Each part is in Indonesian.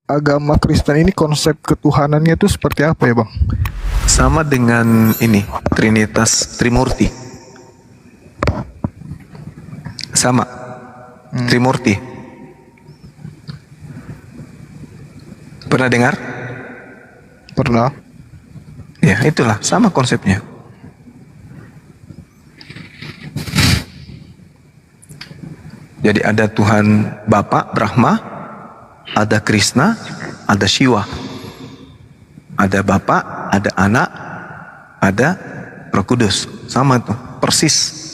agama Kristen ini konsep ketuhanannya itu seperti apa ya, Bang? Sama dengan ini, Trinitas Trimurti. Sama. Trimurti. Pernah dengar? Pernah. Ya, itulah sama konsepnya. Jadi ada Tuhan Bapa Brahma, ada Krishna, ada Shiva. Ada Bapa, ada Anak, ada Roh Kudus. Sama tuh, persis.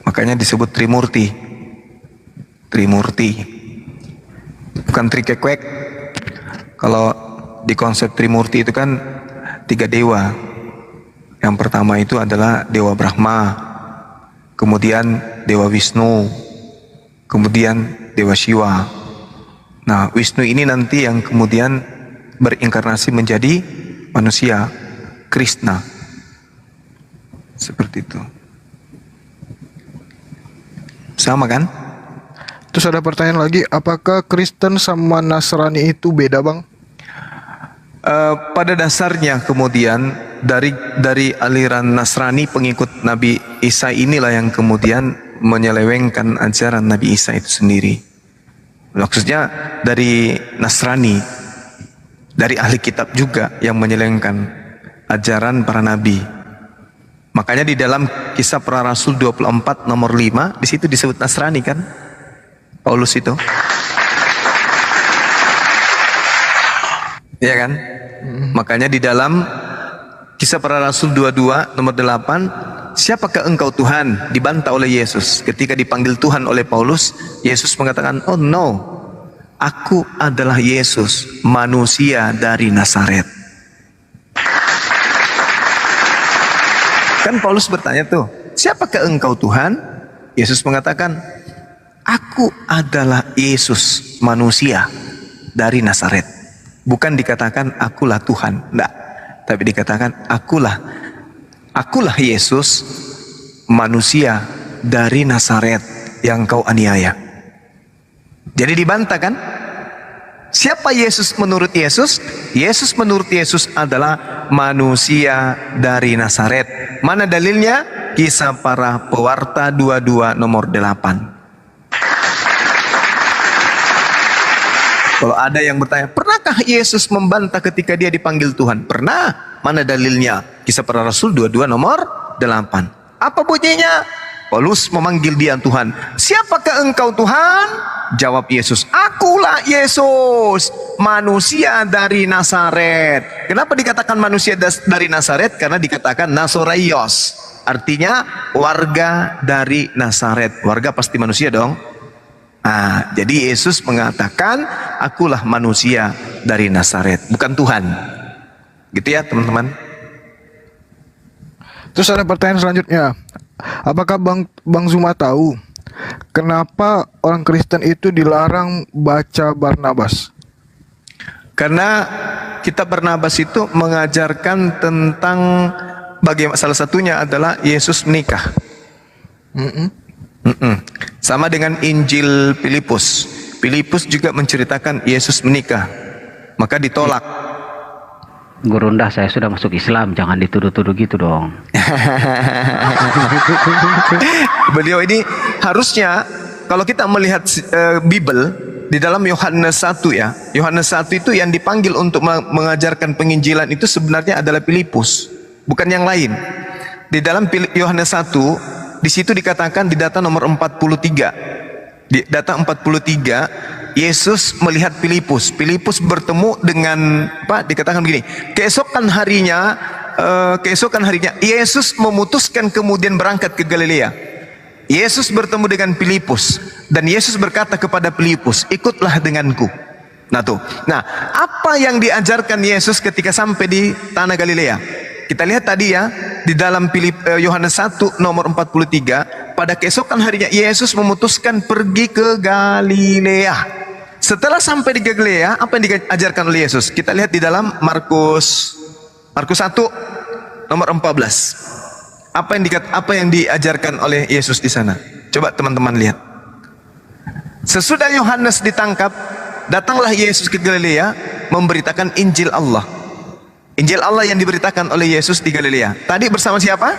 Makanya disebut Trimurti. Trimurti. Bukan trikekwek. Kalau di konsep Trimurti itu kan 3 dewa. Yang pertama itu adalah Dewa Brahma, kemudian Dewa Wisnu, kemudian Dewa Shiva. Nah, Wisnu ini nanti yang kemudian berinkarnasi menjadi manusia, Krishna. Seperti itu. Sama kan? Terus ada pertanyaan lagi, apakah Kristen sama Nasrani itu beda, Bang? Pada dasarnya kemudian dari aliran Nasrani pengikut Nabi Isa inilah yang kemudian menyelewengkan ajaran Nabi Isa itu sendiri. Maksudnya dari Nasrani, dari ahli kitab juga yang menyelewengkan ajaran para nabi. Makanya di dalam Kisah Para Rasul 24 nomor 5 di situ disebut Nasrani kan? Paulus itu. Ya kan? Makanya di dalam Kisah Para Rasul 22 nomor 8, siapakah engkau Tuhan? Dibantah oleh Yesus. Ketika dipanggil Tuhan oleh Paulus, Yesus mengatakan, oh no, aku adalah Yesus, manusia dari Nazaret. Kan Paulus bertanya tuh, siapakah engkau Tuhan? Yesus mengatakan, aku adalah Yesus, manusia dari Nazaret. Bukan dikatakan akulah Tuhan, enggak. Tapi dikatakan akulah Yesus, manusia dari Nazaret yang kau aniaya. Jadi dibantah kan? Siapa Yesus menurut Yesus? Yesus menurut Yesus adalah manusia dari Nazaret. Mana dalilnya? Kisah Para Pewarta 22 nomor 8. Kalau ada yang bertanya, pernahkah Yesus membantah ketika dia dipanggil Tuhan? Pernah. Mana dalilnya? Kisah Para Rasul 22 nomor 8. Apa bunyinya? Paulus memanggil dia Tuhan. Siapakah engkau Tuhan? Jawab Yesus, akulah Yesus, manusia dari Nazaret. Kenapa dikatakan manusia dari Nazaret? Karena dikatakan Nazoraios. Artinya warga dari Nazaret. Warga pasti manusia dong. Nah, jadi Yesus mengatakan, akulah manusia dari Nazaret, bukan Tuhan. Gitu ya teman-teman. Terus ada pertanyaan selanjutnya, apakah Bang Zuma tahu kenapa orang Kristen itu dilarang baca Barnabas? Karena kitab Barnabas itu mengajarkan tentang bagaimana, salah satunya adalah Yesus menikah. Sama dengan Injil Filipus. Filipus juga menceritakan Yesus menikah, maka ditolak. Gurunda, saya sudah masuk Islam, jangan dituduh-tuduh gitu dong. Beliau ini harusnya, kalau kita melihat Bible di dalam Yohanes 1 ya, Yohanes 1 itu yang dipanggil untuk mengajarkan penginjilan itu sebenarnya adalah Filipus, bukan yang lain. Di dalam Yohanes 1, di situ dikatakan di data nomor 43. Di data 43, Yesus melihat Filipus. Filipus bertemu dengan dikatakan begini. Keesokan harinya Yesus memutuskan kemudian berangkat ke Galilea. Yesus bertemu dengan Filipus dan Yesus berkata kepada Filipus, ikutlah denganku. Nah, apa yang diajarkan Yesus ketika sampai di tanah Galilea? Kita lihat tadi ya, di dalam Yohanes 1 nomor 43, pada keesokan harinya Yesus memutuskan pergi ke Galilea. Setelah sampai di Galilea, apa yang diajarkan oleh Yesus? Kita lihat di dalam Markus 1 nomor 14. Apa yang diajarkan oleh Yesus di sana? Coba teman-teman lihat. Sesudah Yohanes ditangkap, datanglah Yesus ke Galilea memberitakan Injil Allah. Injil Allah yang diberitakan oleh Yesus di Galilea. Tadi bersama siapa?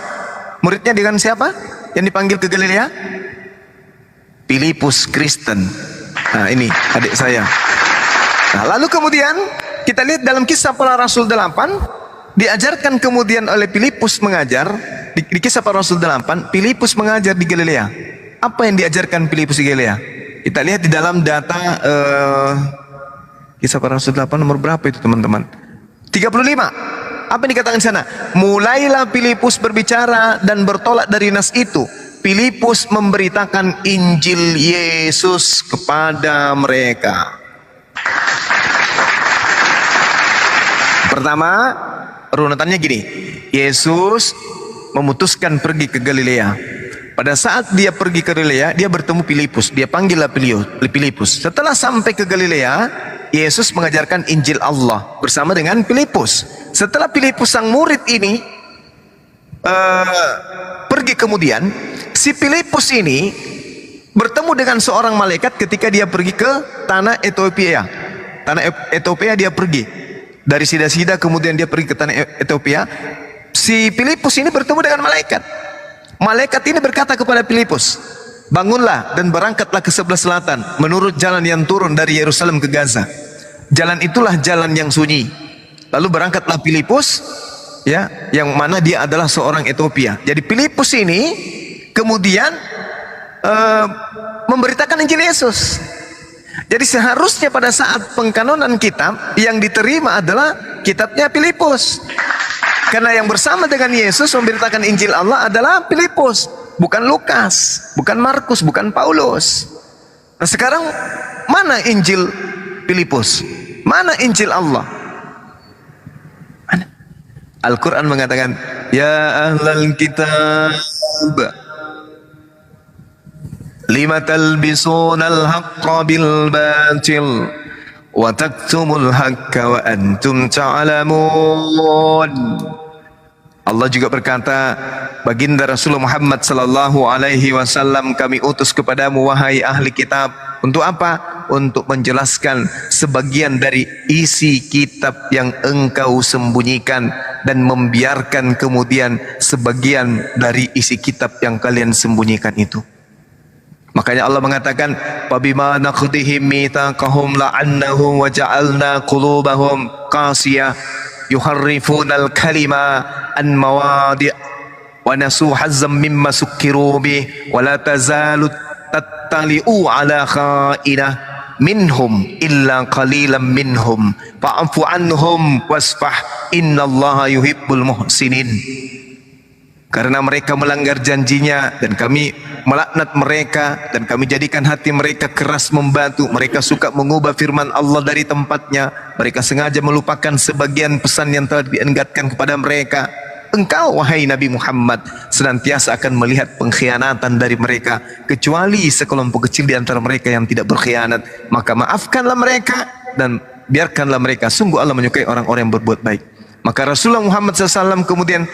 Muridnya dengan siapa? Yang dipanggil ke Galilea? Filipus Kristen. Nah, ini adik saya. Nah, lalu kemudian kita lihat dalam Kisah Para Rasul 8, diajarkan kemudian oleh Filipus mengajar di Kisah Para Rasul 8, Filipus mengajar di Galilea. Apa yang diajarkan Filipus di Galilea? Kita lihat di dalam data Kisah Para Rasul 8 nomor berapa itu teman-teman? 35. Apa yang dikatakan di sana? Mulailah Filipus berbicara dan bertolak dari nas itu. Filipus memberitakan Injil Yesus kepada mereka. Pertama, runutannya gini. Yesus memutuskan pergi ke Galilea. Pada saat dia pergi ke Galilea, dia bertemu Filipus. Dia panggillah Filipus. Setelah sampai ke Galilea, Yesus mengajarkan Injil Allah bersama dengan Filipus. Setelah Filipus sang murid ini pergi kemudian, si Filipus ini bertemu dengan seorang malaikat ketika dia pergi ke tanah Ethiopia. Tanah Ethiopia dia pergi. Dari Sida kemudian dia pergi ke tanah Ethiopia. Si Filipus ini bertemu dengan malaikat. Malaikat ini berkata kepada Filipus, bangunlah dan berangkatlah ke sebelah selatan menurut jalan yang turun dari Yerusalem ke Gaza. Jalan itulah jalan yang sunyi. Lalu berangkatlah Filipus, ya, yang mana dia adalah seorang Ethiopia. Jadi Filipus ini kemudian memberitakan Injil Yesus. Jadi seharusnya pada saat pengkanonan kitab yang diterima adalah kitabnya Filipus. Karena yang bersama dengan Yesus memberitakan Injil Allah adalah Filipus, bukan Lukas, bukan Markus, bukan Paulus. Nah sekarang mana Injil Filipus? Mana Injil Allah? Al-Quran mengatakan, ya ahlal kitab, lima talbisunal haqqa bil batil wa taktumul haqqa wa antum ta'lamun. Allah juga berkata, baginda Rasulullah Muhammad sallallahu alaihi wasallam kami utus kepadamu wahai ahli kitab. Untuk apa? Untuk menjelaskan sebagian dari isi kitab yang engkau sembunyikan dan membiarkan kemudian sebagian dari isi kitab yang kalian sembunyikan itu. Makanya Allah mengatakan, "Fabima naqdihim mitsaqahum la'annahum wa ja'alna qulubahum qasiyah yuharrifunal kalima an mawadi' wa nasu hazzam mimma sukkiru bih wa la tazalu tattali'u ala kha'inah minhum illa qalilan minhum fa'fu anhum wasfah innallaha yuhibbul muhsinin." Karena mereka melanggar janjinya dan kami melaknat mereka dan kami jadikan hati mereka keras membatu. Mereka suka mengubah firman Allah dari tempatnya. Mereka sengaja melupakan sebagian pesan yang telah dienggatkan kepada mereka. Engkau wahai Nabi Muhammad senantiasa akan melihat pengkhianatan dari mereka, kecuali sekelompok kecil di antara mereka yang tidak berkhianat. Maka maafkanlah mereka dan biarkanlah mereka. Sungguh Allah menyukai orang-orang yang berbuat baik. Maka Rasulullah Muhammad SAW kemudian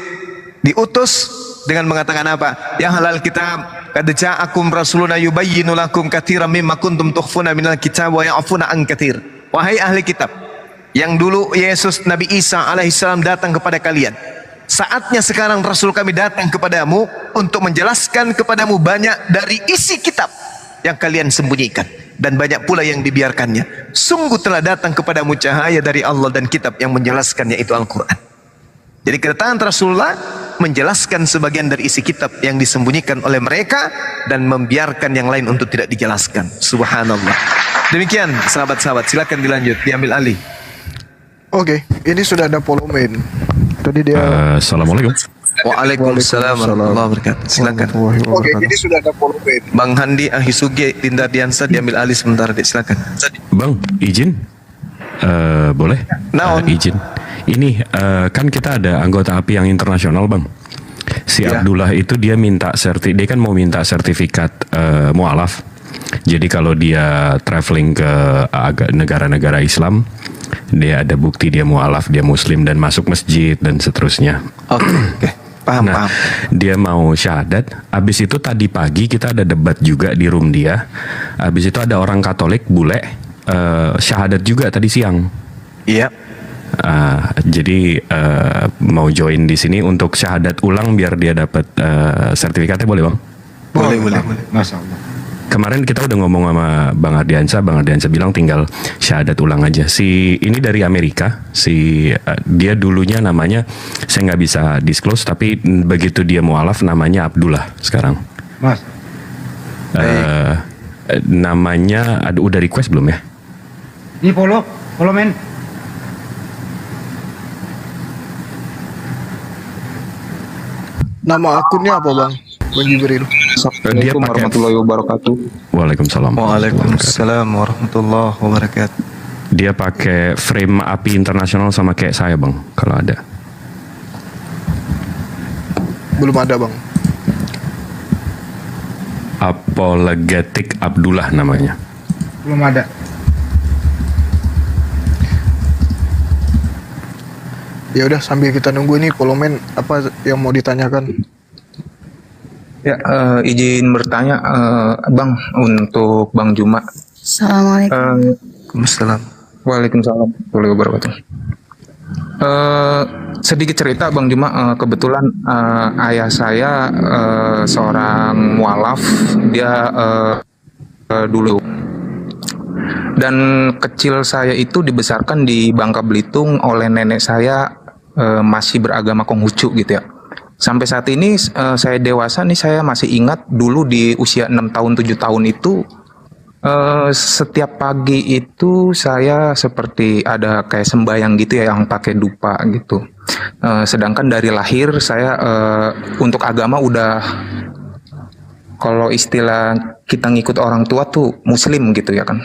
diutus dengan mengatakan apa? Ya halal kitab, qad ja'akum rasuluna yubayyinu lakum katsiran mimma kuntum tukhfuna minal kitab wa ya'funa an katsir. Wahai ahli kitab, yang dulu Yesus Nabi Isa alaihissalam datang kepada kalian, saatnya sekarang Rasul kami datang kepadamu untuk menjelaskan kepadamu banyak dari isi kitab yang kalian sembunyikan dan banyak pula yang dibiarkannya. Sungguh telah datang kepadamu cahaya dari Allah dan kitab yang menjelaskannya, itu Al-Quran. Jadi kedatangan Rasulullah menjelaskan sebagian dari isi kitab yang disembunyikan oleh mereka dan membiarkan yang lain untuk tidak dijelaskan. Subhanallah. Demikian sahabat-sahabat, silakan dilanjut, diambil alih. Oke, ini sudah ada volume. Tadi dia Assalamualaikum. Waalaikumsalam warahmatullahi wabarakatuh. Silakan. Oke, ini sudah ada volume. Bang Handi Ahisuge Dinda Diansa diambil alih sebentar, Dek. Silakan. Bang, izin? Boleh? Naon? Izin. Ini kan kita ada anggota API yang internasional, Bang. Si Ya. Abdullah itu dia dia kan mau minta sertifikat mualaf. Jadi kalau dia traveling ke negara-negara Islam, dia ada bukti dia mualaf, dia muslim dan masuk masjid dan seterusnya. Oke. Paham, Nah, paham. dia mau syahadat. Abis itu tadi pagi kita ada debat juga di room dia. Abis itu ada orang Katolik bule syahadat juga tadi siang. Iya. Jadi mau join di sini untuk syahadat ulang biar dia dapat sertifikatnya, boleh bang? Boleh. Masya Allah. Kemarin kita udah ngomong sama Bang Ardiansa bilang tinggal syahadat ulang aja. Si ini dari Amerika, dia dulunya namanya saya nggak bisa disclose, tapi begitu dia mualaf namanya Abdullah sekarang. Mas, Namanya udah request belum ya? ini follow men. Nama akunnya apa bang? Bang Jibril. Assalamualaikum warahmatullahi wabarakatuh. Waalaikumsalam. Waalaikumsalam warahmatullahi wabarakatuh. Dia pakai frame api internasional sama kayak saya bang, kalau ada. Belum ada bang. Apologetic Abdullah namanya. Belum ada. Ya udah sambil kita nunggu ini Polomen apa yang mau ditanyakan? Ya, izin bertanya, Bang, untuk Bang Juma. Assalamualaikum. Waalaikumsalam. Waalaikumsalam warahmatullahi wabarakatuh. Sedikit cerita Bang Juma, kebetulan ayah saya seorang mualaf, dia dulu. Dan kecil saya itu dibesarkan di Bangka Belitung oleh nenek saya, masih beragama Konghucu gitu ya. Sampai saat ini saya dewasa nih, saya masih ingat dulu di usia 6 tahun 7 tahun itu setiap pagi itu saya seperti ada kayak sembahyang gitu ya yang pakai dupa gitu. Sedangkan dari lahir saya untuk agama udah, kalau istilah kita ngikut orang tua tuh muslim gitu ya kan.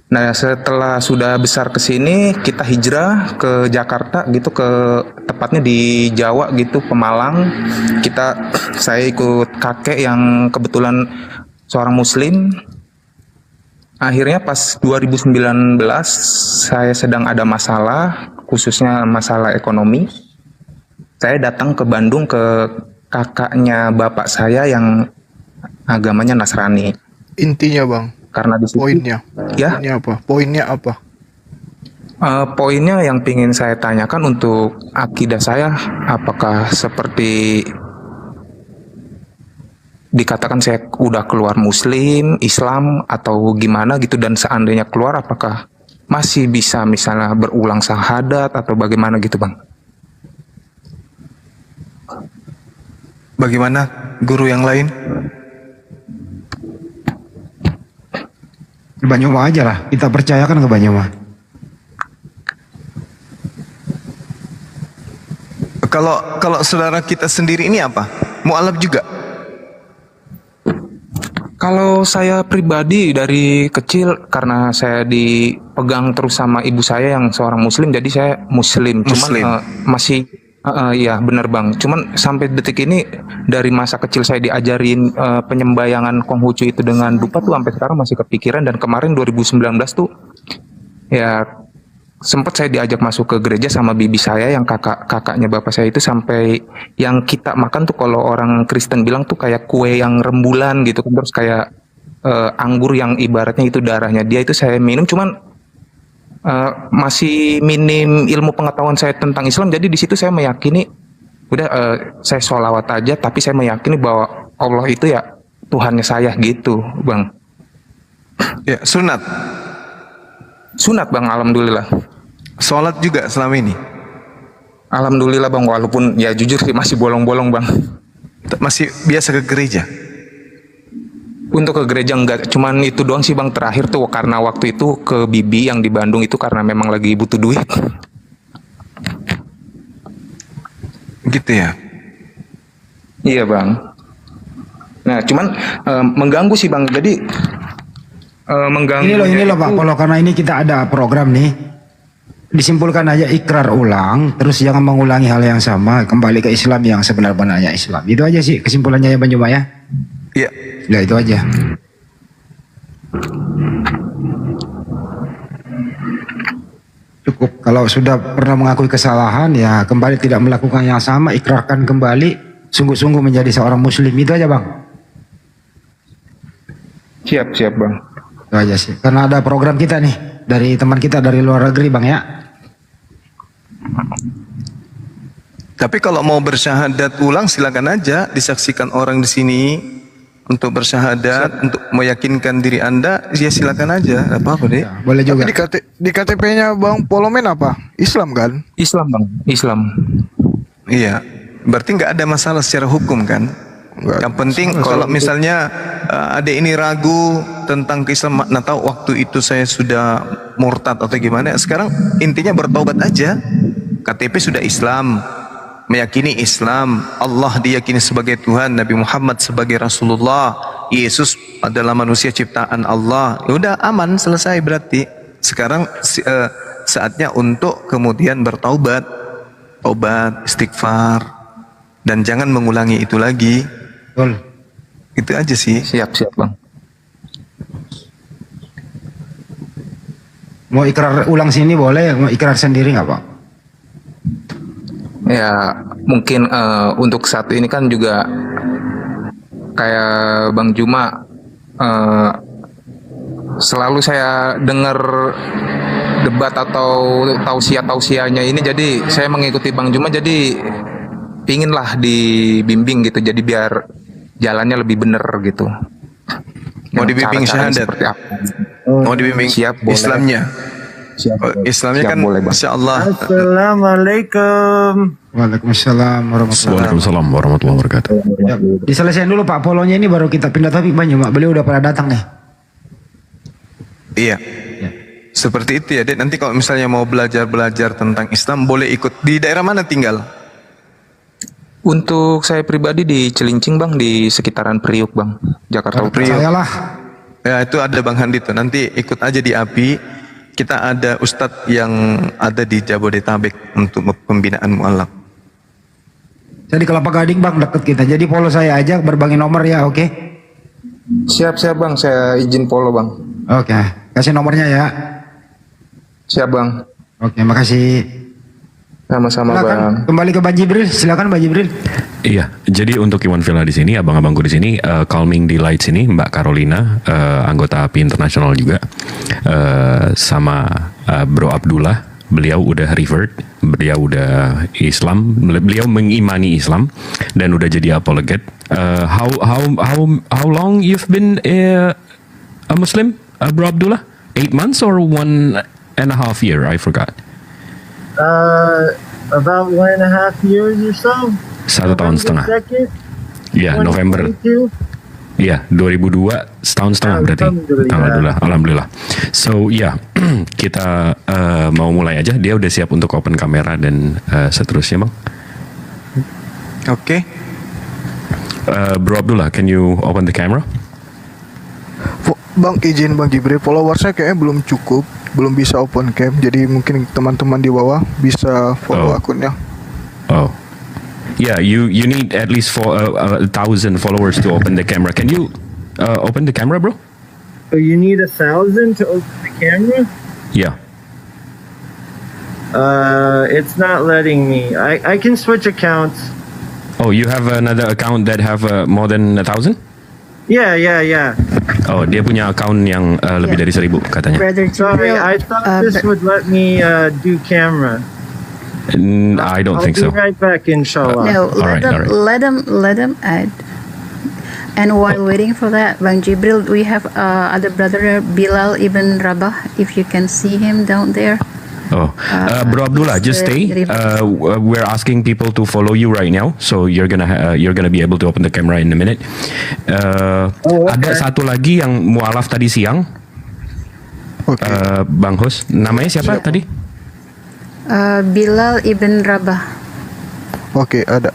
Nah, setelah sudah besar ke sini, kita hijrah ke Jakarta gitu, tepatnya di Jawa gitu, Pemalang. Saya ikut kakek yang kebetulan seorang muslim. Akhirnya pas 2019 saya sedang ada masalah, khususnya masalah ekonomi. Saya datang ke Bandung ke kakaknya bapak saya yang agamanya Nasrani. Intinya bang, Karena di situ, poinnya. ya, Poinnya apa? Poinnya apa? poinnya yang ingin saya tanyakan untuk akidah saya, apakah seperti dikatakan saya udah keluar Muslim, Islam atau gimana gitu, dan seandainya keluar apakah masih bisa misalnya berulang syahadat atau bagaimana gitu Bang? Bagaimana guru yang lain? Ke Banyuma aja lah. Kita percayakan ke Banyuma. Kalau saudara kita sendiri ini apa? Mu'alaf juga? Kalau saya pribadi dari kecil, karena saya dipegang terus sama ibu saya yang seorang muslim, jadi saya muslim. Cuman Muslim. masih ya benar Bang. Cuman sampai detik ini dari masa kecil saya diajarin penyembayangan Konghucu itu dengan dupa tuh sampai sekarang masih kepikiran. Dan kemarin 2019 tuh ya sempat saya diajak masuk ke gereja sama bibi saya yang kakaknya bapak saya itu, sampai yang kita makan tuh kalau orang Kristen bilang tuh kayak kue yang rembulan gitu kan, terus kayak anggur yang ibaratnya itu darahnya dia, itu saya minum. Cuman masih minim ilmu pengetahuan saya tentang Islam, jadi di situ saya meyakini udah saya sholawat aja, tapi saya meyakini bahwa Allah itu ya Tuhannya saya gitu Bang. Ya, sunat. Sunat Bang, alhamdulillah. Sholat juga selama ini? Alhamdulillah Bang, walaupun ya jujur sih masih bolong-bolong Bang. Masih biasa ke gereja? Untuk ke gereja enggak, cuman itu doang sih Bang, terakhir tuh karena waktu itu ke bibi yang di Bandung itu karena memang lagi butuh duit. Gitu ya? Iya Bang. Nah cuman mengganggu sih Bang, jadi mengganggu. Ini loh Pak, kalau karena ini kita ada program nih, disimpulkan aja ikrar ulang, terus jangan mengulangi hal yang sama, kembali ke Islam yang sebenar-benarnya Islam. Itu aja sih kesimpulannya ya Banyuma ya. Iya. Ya itu aja. Cukup. Kalau sudah pernah mengakui kesalahan ya kembali tidak melakukan yang sama, ikrarkan kembali, sungguh-sungguh menjadi seorang muslim. Itu aja Bang. Siap Bang. Itu aja sih. Karena ada program kita nih dari teman kita dari luar negeri Bang ya. Tapi kalau mau bersyahadat ulang silakan aja, disaksikan orang di sini untuk bersyahadat, untuk meyakinkan diri Anda, ya silakan aja, enggak apa-apa deh. Ya, boleh juga. Tapi di KTP-nya Bang Polomen apa? Islam kan? Islam Bang, Islam. Iya, berarti nggak ada masalah secara hukum kan? Yang penting kalau misalnya adik ini ragu tentang keislaman, nah tahu waktu itu saya sudah murtad atau gimana, sekarang intinya bertaubat aja. KTP sudah Islam, meyakini Islam, Allah diyakini sebagai Tuhan, Nabi Muhammad sebagai Rasulullah, Yesus adalah manusia ciptaan Allah. Ya udah aman, selesai berarti. Sekarang saatnya untuk kemudian bertaubat, taubat, istighfar, dan jangan mengulangi itu lagi. Betul. Itu aja sih. Siap Bang. Mau ikrar ulang sini boleh, mau ikrar sendiri nggak Pak? Ya mungkin untuk satu ini kan juga kayak Bang Juma, selalu saya dengar debat atau tausiahnya ini, jadi saya mengikuti Bang Juma, jadi pinginlah dibimbing gitu, jadi biar jalannya lebih bener gitu. Mau dibimbing syahadat? Mau dibimbing Siap, boleh. Islamnya? Islamnya Siap, kan boleh, Bang. Insya Allah. Assalamualaikum. Waalaikumsalam Waalaikumsalam warahmatullahi wabarakatuh. Ya, diselesain dulu Pak polonya ini baru kita pindah topik Bang Juma. Beliau udah pada datang nih. Iya. Seperti itu ya, Dek. Nanti kalau misalnya mau belajar tentang Islam, boleh ikut. Di daerah mana tinggal? Untuk saya pribadi di Cilincing Bang, di sekitaran Priuk Bang, Jakarta Utara. Saya lah. Ya, itu ada Bang Handito. Nanti ikut aja di API. Kita ada ustadz yang ada di Jabodetabek untuk pembinaan mualaf. Saya di Kelapa Gading Bang, deket kita. Jadi follow saya aja, berbagi nomor ya, oke? Siap Bang, saya izin follow Bang. Oke, kasih nomornya ya. Siap Bang. Oke, makasih. Sama-sama Silakan Bang. kembali ke Bang Jibril. Silakan Bang Jibril. Iya, jadi untuk Iwan Villa di sini, abang-abangku di sini, Calming Delight sini, Mbak Carolina, anggota API Internasional juga, sama Bro Abdullah, beliau udah revert, beliau udah Islam, beliau mengimani Islam dan udah jadi apologet. How long you've been a Muslim, Bro Abdullah? 8 months or 1.5 year? I forgot. About 1.5 years or so. 1 tahun setengah. Iya, November. Iya, 2002, setahun setengah berarti. Alhamdulillah. So, ya, kita mau mulai aja. Dia udah siap untuk open kamera dan seterusnya, Bang. Oke. Bro Abdullah, can you open the camera? Bang, izin Bang Jibril, followersnya kayaknya belum cukup, belum bisa open cam. Jadi mungkin teman-teman di bawah bisa follow akunnya. Oh. Yeah, you need at least 1,000 followers to open the camera. Can you open the camera, bro? So you need 1,000 to open the camera? Yeah. It's not letting me. I can switch accounts. Oh, you have another account that have more than 1,000? Yeah. Oh, dia punya account yang lebih dari 1,000 katanya. Brother Sorry, Jibril, I thought this would let me do camera. I don't think I'll so. be right back, inshallah. no, Alright, alright. let them add. And while waiting for that, Bang Jibril, we have other brother Bilal ibn Rabah. If you can see him down there. Oh, Bro Abdullah, just stay. We're asking people to follow you right now, so you're gonna be able to open the camera in a minute. okay. Ada satu lagi yang mualaf tadi siang, Bang Hus. Namanya siapa tadi? Bilal ibn Rabah. Oke, ada.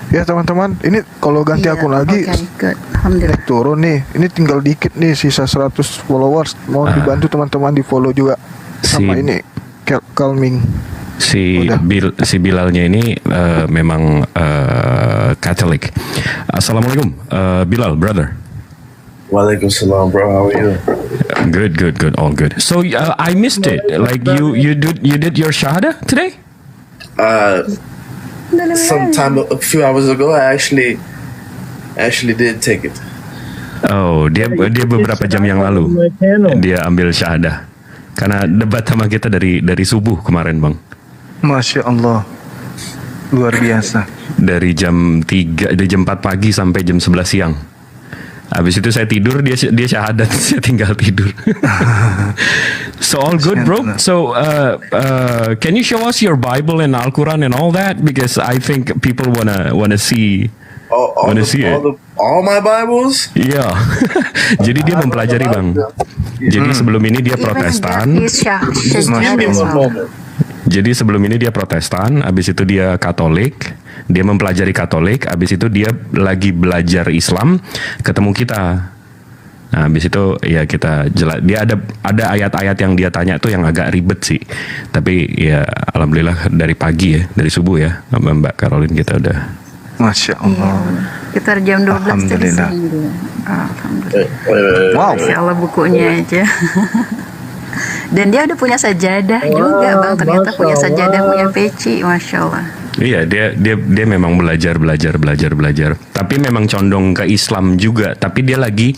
Ya teman-teman, ini kalau ganti akun lagi Okay, good. Alhamdulillah. turun nih. Ini tinggal dikit nih, sisa 100 followers. Mau dibantu teman-teman di follow juga sama ini Calming. Si Bilalnya ini memang Katolik. Assalamualaikum, Bilal, brother. Waalaikumsalam, bro. How are you? Good. All good. So I missed it. Like you did your shahada today? A few hours ago, I actually did take it. Oh, dia beberapa jam yang lalu dia ambil syahadah. Karena debat sama kita dari subuh kemarin, Bang. Masya Allah. Luar biasa. Dari jam 4 pagi sampai jam 11 siang. Habis itu saya tidur, dia syahadat, saya tinggal tidur. So all good, bro. So can you show us your Bible and Al-Quran and all that, because I think people wanna see. All my Bibles? Iya. Jadi dia mempelajari, Bang. Jadi sebelum ini dia Protestan. Jadi sebelum ini dia Protestan, habis itu dia Katolik, dia mempelajari Katolik, habis itu dia lagi belajar Islam, ketemu kita. Nah, habis itu ya kita jelas, dia ada ayat-ayat yang dia tanya tuh yang agak ribet sih. Tapi ya alhamdulillah dari pagi ya, dari subuh ya, sama Mbak Caroline kita udah. Masya Allah. Sekitar jam 12 Alhamdulillah. Alhamdulillah. Wow. Masya Allah bukunya aja. Dan dia udah punya sajadah juga, Bang. Ternyata punya sajadah, punya peci, Masya Allah. Iya, dia memang belajar. Tapi memang condong ke Islam juga. Tapi dia lagi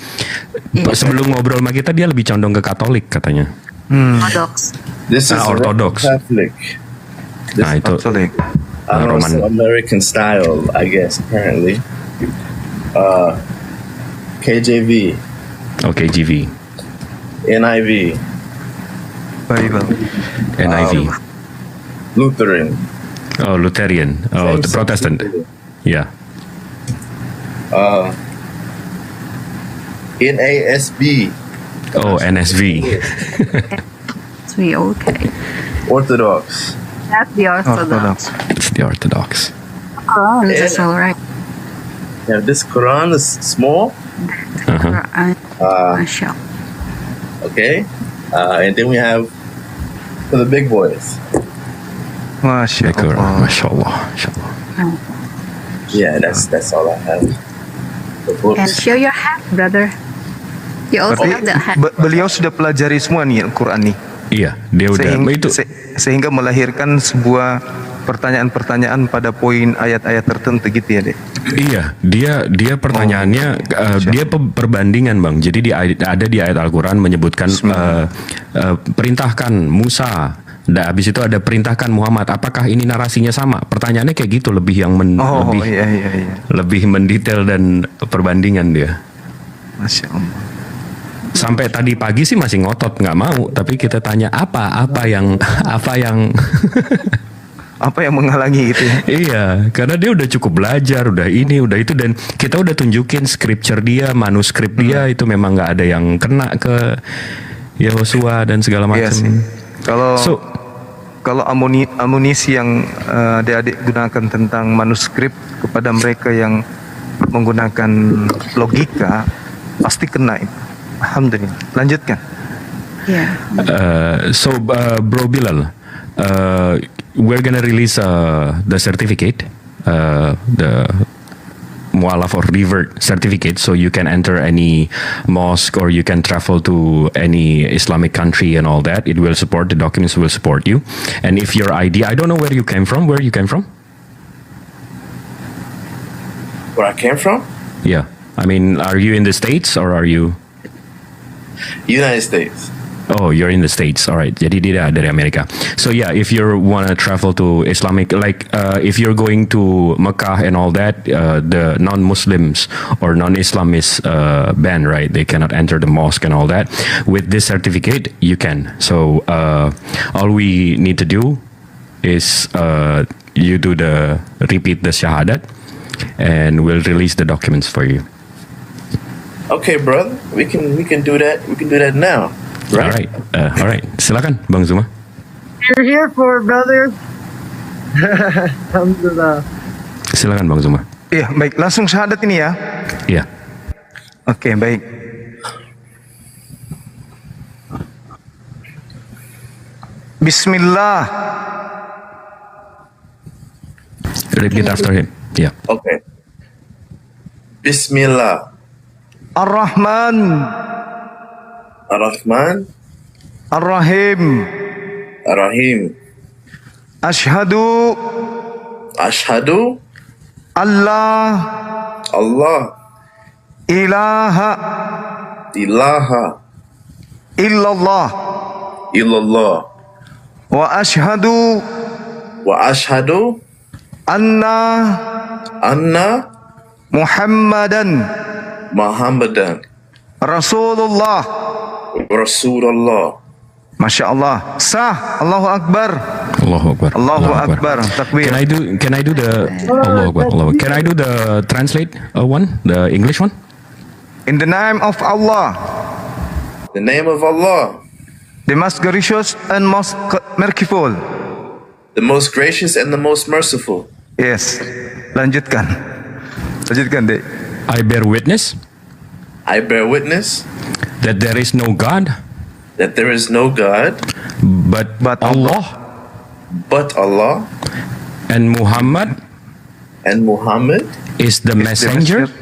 sebelum ngobrol sama kita dia lebih condong ke Katolik katanya. Orthodox. This is Orthodox. Catholic. Nah itu Katolik. Roman. American style, I guess, apparently. KJV. Oh, KJV. NIV. Bible. NIV. Lutheran. Oh, Lutheran. Oh, the Protestant. Yeah. NASB. Oh, NSV. Sweet, okay. Orthodox. That's the Orthodox. It's the Orthodox. Quran is all right. Yeah, this Quran is small. Quran. Masya Allah. Okay. And then we have for the big boys. Masya Quran. Allah. Masya Allah. Masya Allah. Yeah, that's all I have. The books. And show your hat, brother. You also have Berarti the hat. beliau sudah pelajari semua nih Al-Quran nih. Iya, dia udah. Itu Sehingga melahirkan sebuah pertanyaan-pertanyaan pada poin ayat-ayat tertentu gitu ya, Dek? Iya, dia pertanyaannya dia perbandingan, Bang. Jadi ada di ayat Al-Quran menyebutkan perintahkan Musa. Habis itu ada perintahkan Muhammad. Apakah ini narasinya sama? Pertanyaannya kayak gitu, lebih yang lebih mendetail dan perbandingan dia. Masya Allah. Sampai tadi pagi sih masih ngotot nggak mau, tapi kita tanya apa yang apa yang menghalangi itu ya? Iya, karena dia udah cukup belajar, udah ini, udah itu, dan kita udah tunjukin scripture dia, manuskrip dia itu memang nggak ada yang kena ke Yosua dan segala macam. Iya sih. Kalau amunisi yang adik-adik gunakan tentang manuskrip kepada mereka yang menggunakan logika pasti kena itu. Alhamdulillah. Lanjutkan. Yeah. Bro Bilal, we're gonna release the certificate, the Mu'alaf or revert certificate, so you can enter any mosque or you can travel to any Islamic country and all that. It will support, the documents will support you. And if your ID, I don't know where you came from. Where you came from? Where I came from? Yeah. I mean, are you in the States or are you? United States. Oh, you're in the States. All right. Jadi dia dari Amerika. So yeah, if you wanna travel to Islamic, like if you're going to Mecca and all that, the non-Muslims or non-Islam is banned, right? They cannot enter the mosque and all that. With this certificate, you can. So all we need to do is you repeat the shahadat, and we'll release the documents for you. Okay, brother. We can do that. We can do that now. Right? All right. Silakan, Bang Zuma. You're here for, brother. Alhamdulillah. Silakan, Bang Zuma. Iya, baik. Langsung syahadat ini ya. Iya. Oke, baik. Bismillah. Repeat after him. Yeah. Okay. Bismillah. Ar-Rahman. Ar-Rahman, Ar-Rahim. Ar-Rahim. Ashhadu Ashhadu Allah Allah ilaha ilaha illallah illallah wa ashhadu wa ashhadu anna anna Muhammadan Muhammadan Rasulullah. Rasulullah. Masya Allah. Sah. Allahu Akbar. Allahu Akbar. Allahu Akbar. Takbir. Can I do the Allahu Akbar, Allahu Akbar. Can I do the translate one, the English one? In the name of Allah, The name of Allah, the most gracious and most merciful. the most gracious and the most merciful. Yes. Lanjutkan. Lanjutkan, Dek. I bear witness I bear witness that there is no God that there is no God but Allah but Allah, and Muhammad and Muhammad is the messenger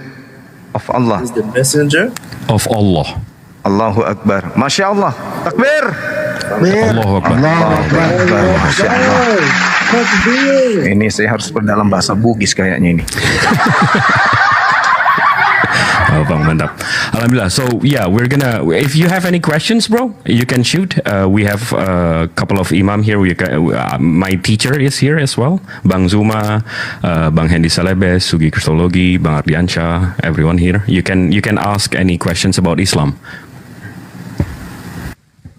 of Allah. is the messenger. of Allah. Allahu Akbar. Masya Allah. Takbir. Allahu Akbar. Masya Allah. Ini saya harus berdalam bahasa Bugis kayaknya ini. Oh, Bang, mantap. Alhamdulillah. So yeah, we're gonna. If you have any questions, bro, you can shoot. We have a couple of imam here. My teacher is here as well. Bang Zuma, Bang Hendy Salebes, Sugi Kristologi, Bang Ardiansyah, everyone here. You can ask any questions about Islam.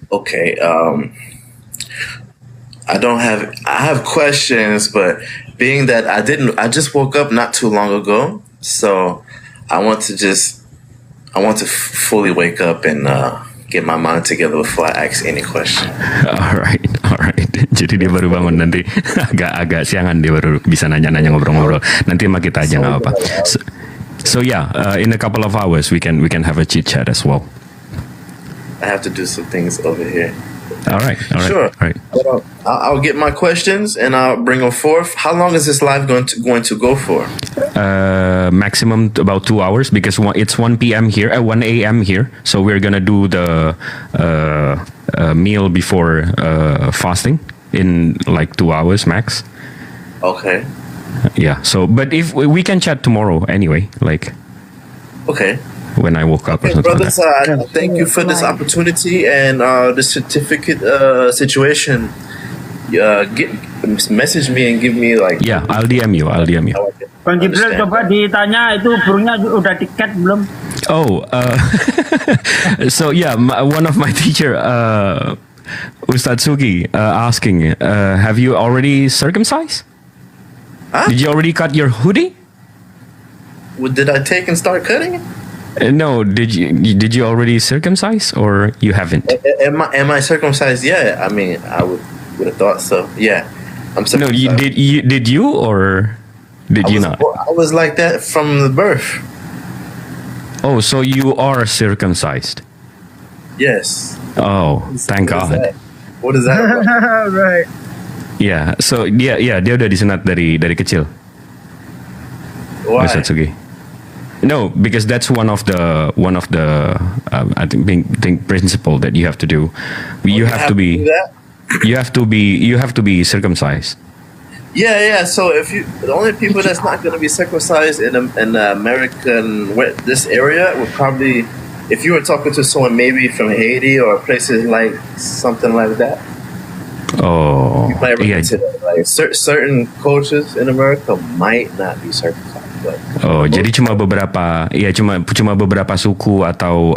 Okay. I have questions, but being that I just woke up not too long ago, so I want to fully wake up and get my mind together before I ask any question. Alright. Jadi dia baru bangun nanti agak siangan dia baru bisa nanya-nanya ngobrol-ngobrol. Nanti sama kita aja nggak apa. So yeah, in a couple of hours we can have a chit chat as well. I have to do some things over here. Alright. Sure. I'll get my questions and I'll bring them forth. How long is this live going to go for? Maximum about 2 hours because it's 1 p.m. here, 1 a.m. here. So we're gonna do the meal before fasting in like 2 hours max. Okay. Yeah. So, but if we can chat tomorrow anyway, like. Okay. When I woke up or Okay, something brothers, like that. thank you for this opportunity and the certificate situation. Message me and give me like. Yeah, I'll DM you. Bang Jibril, coba ditanya itu burungnya udah tiket belum? Oh, so yeah, one of my teacher, Ustadz Sugi, asking, have you already circumcised? Huh? Did you already cut your hoodie? Did I take and start cutting it? No, did you already circumcise or you haven't? Am I circumcised yet? I mean, I would have thought so. Yeah, I'm No, circumcised. did you or did you not? I was like that from the birth. Oh, so you are circumcised. Yes. Oh, thank What is God. that? What is that about? Right. Yeah, so dia udah disunat dari kecil. Why? Ustadz Sugi. No, because that's one of the I think principle that you have to do. You have to be do that? you have to be circumcised. Yeah. So the only people that's not going to be circumcised in the American this area would probably, if you were talking to someone maybe from Haiti or places like something like that, Oh, you might run iya. into that. Like certain cultures in America might not be circumcised. But Oh, jadi cuma beberapa suku atau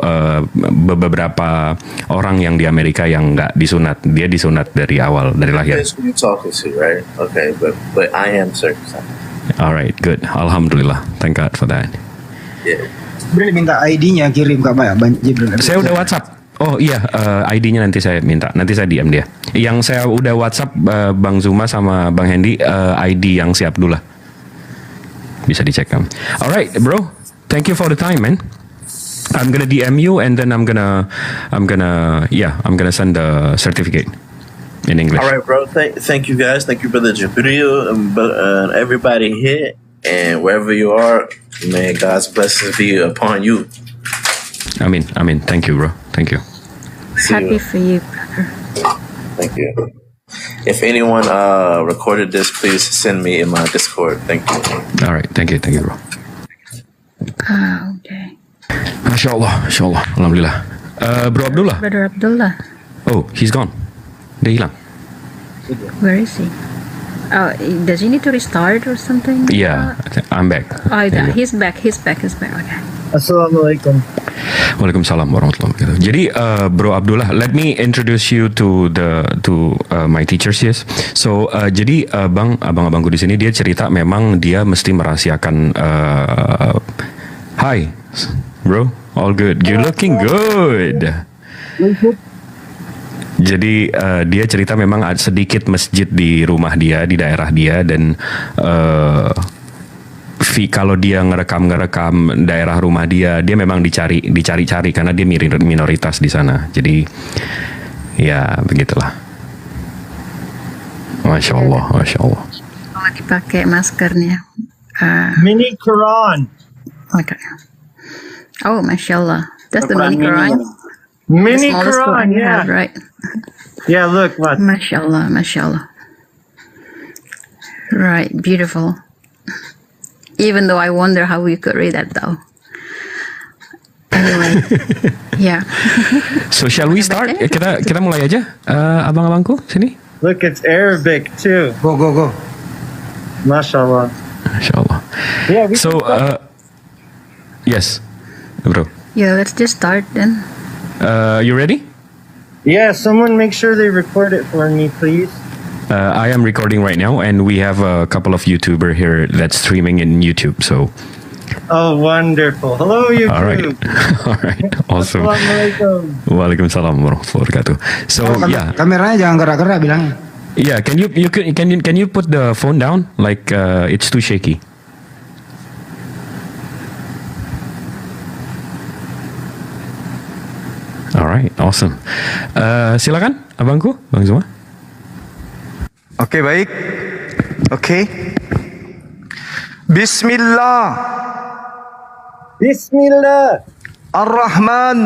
beberapa orang yang di Amerika yang nggak disunat. Dia disunat dari awal, dari lahir. That's who you're talking to, right? Okay, but I am circumcised. Alright, good. Alhamdulillah. Thank God for that. Yeah. Jibril minta ID-nya kirim ke Bang Jibril. Saya udah WhatsApp. Oh iya, ID-nya nanti saya minta. Nanti saya DM dia. Yang saya udah WhatsApp Bang Zuma sama Bang Hendy, ID yang siap dulu lah. Bisa dicek kan. Alright, bro. Thank you for the time, man. I'm gonna DM you and then I'm gonna send the certificate in English. All right, bro. Thank you, guys. Thank you, brother Jibril, and everybody here, and wherever you are. May God's blessings be upon you. Amin. Thank you, bro. Thank you. See Happy you. for you, brother. Thank you. If anyone recorded this, please send me in my Discord. Thank you. All right, thank you, bro. Okay. Masya Allah, alhamdulillah. Bro Abdullah. Brother Abdullah, Oh, he's gone. Dia hilang. where is he? Oh, does he need to restart or something? Yeah, I'm back. Oh, There you go. he's back. He's back. Okay. Assalamualaikum. Waalaikumsalam warahmatullahi wabarakatuh. Jadi Bro Abdullah, let me introduce you to my teachers, yes. So jadi abang-abangku di sini dia cerita memang dia mesti merahasiakan. Hi, bro, all good. You're looking good. Jadi dia cerita memang ada sedikit masjid di rumah dia, di daerah dia, dan kalau dia ngerekam daerah rumah dia memang dicari-cari karena dia minoritas di sana. Jadi ya begitulah. Masya Allah. Oh, dipakai maskernya. Mini Quran. Okay. Oh, mashallah. That's the mini Quran. Mini The smallest Quran, you yeah. have, right? Yeah, look, what? Mashallah. Right, beautiful. Even though I wonder how we could read that though. Anyway, yeah. So shall we start? Kita mulai aja, abang-abangku sini. Look, it's Arabic too. Go. MashaAllah. Masya Allah. Yeah, we So yes, bro. Yeah, let's just start then. You ready? Yeah, someone make sure they record it for me, please. I am recording right now, and we have a couple of YouTuber here that's streaming in YouTube. So, Oh, wonderful. Hello, YouTube. all right, awesome. Assalamualaikum. Waalaikumsalam warahmatullahi wabarakatuh. So, yeah, Kameranya jangan gerak-gerak bilangnya. yeah. Can you put the phone down? Like it's too shaky. All right, awesome. Silakan, abangku, Bang Zuma. Oke, baik. Oke. Bismillah. Bismillah. Ar-Rahman.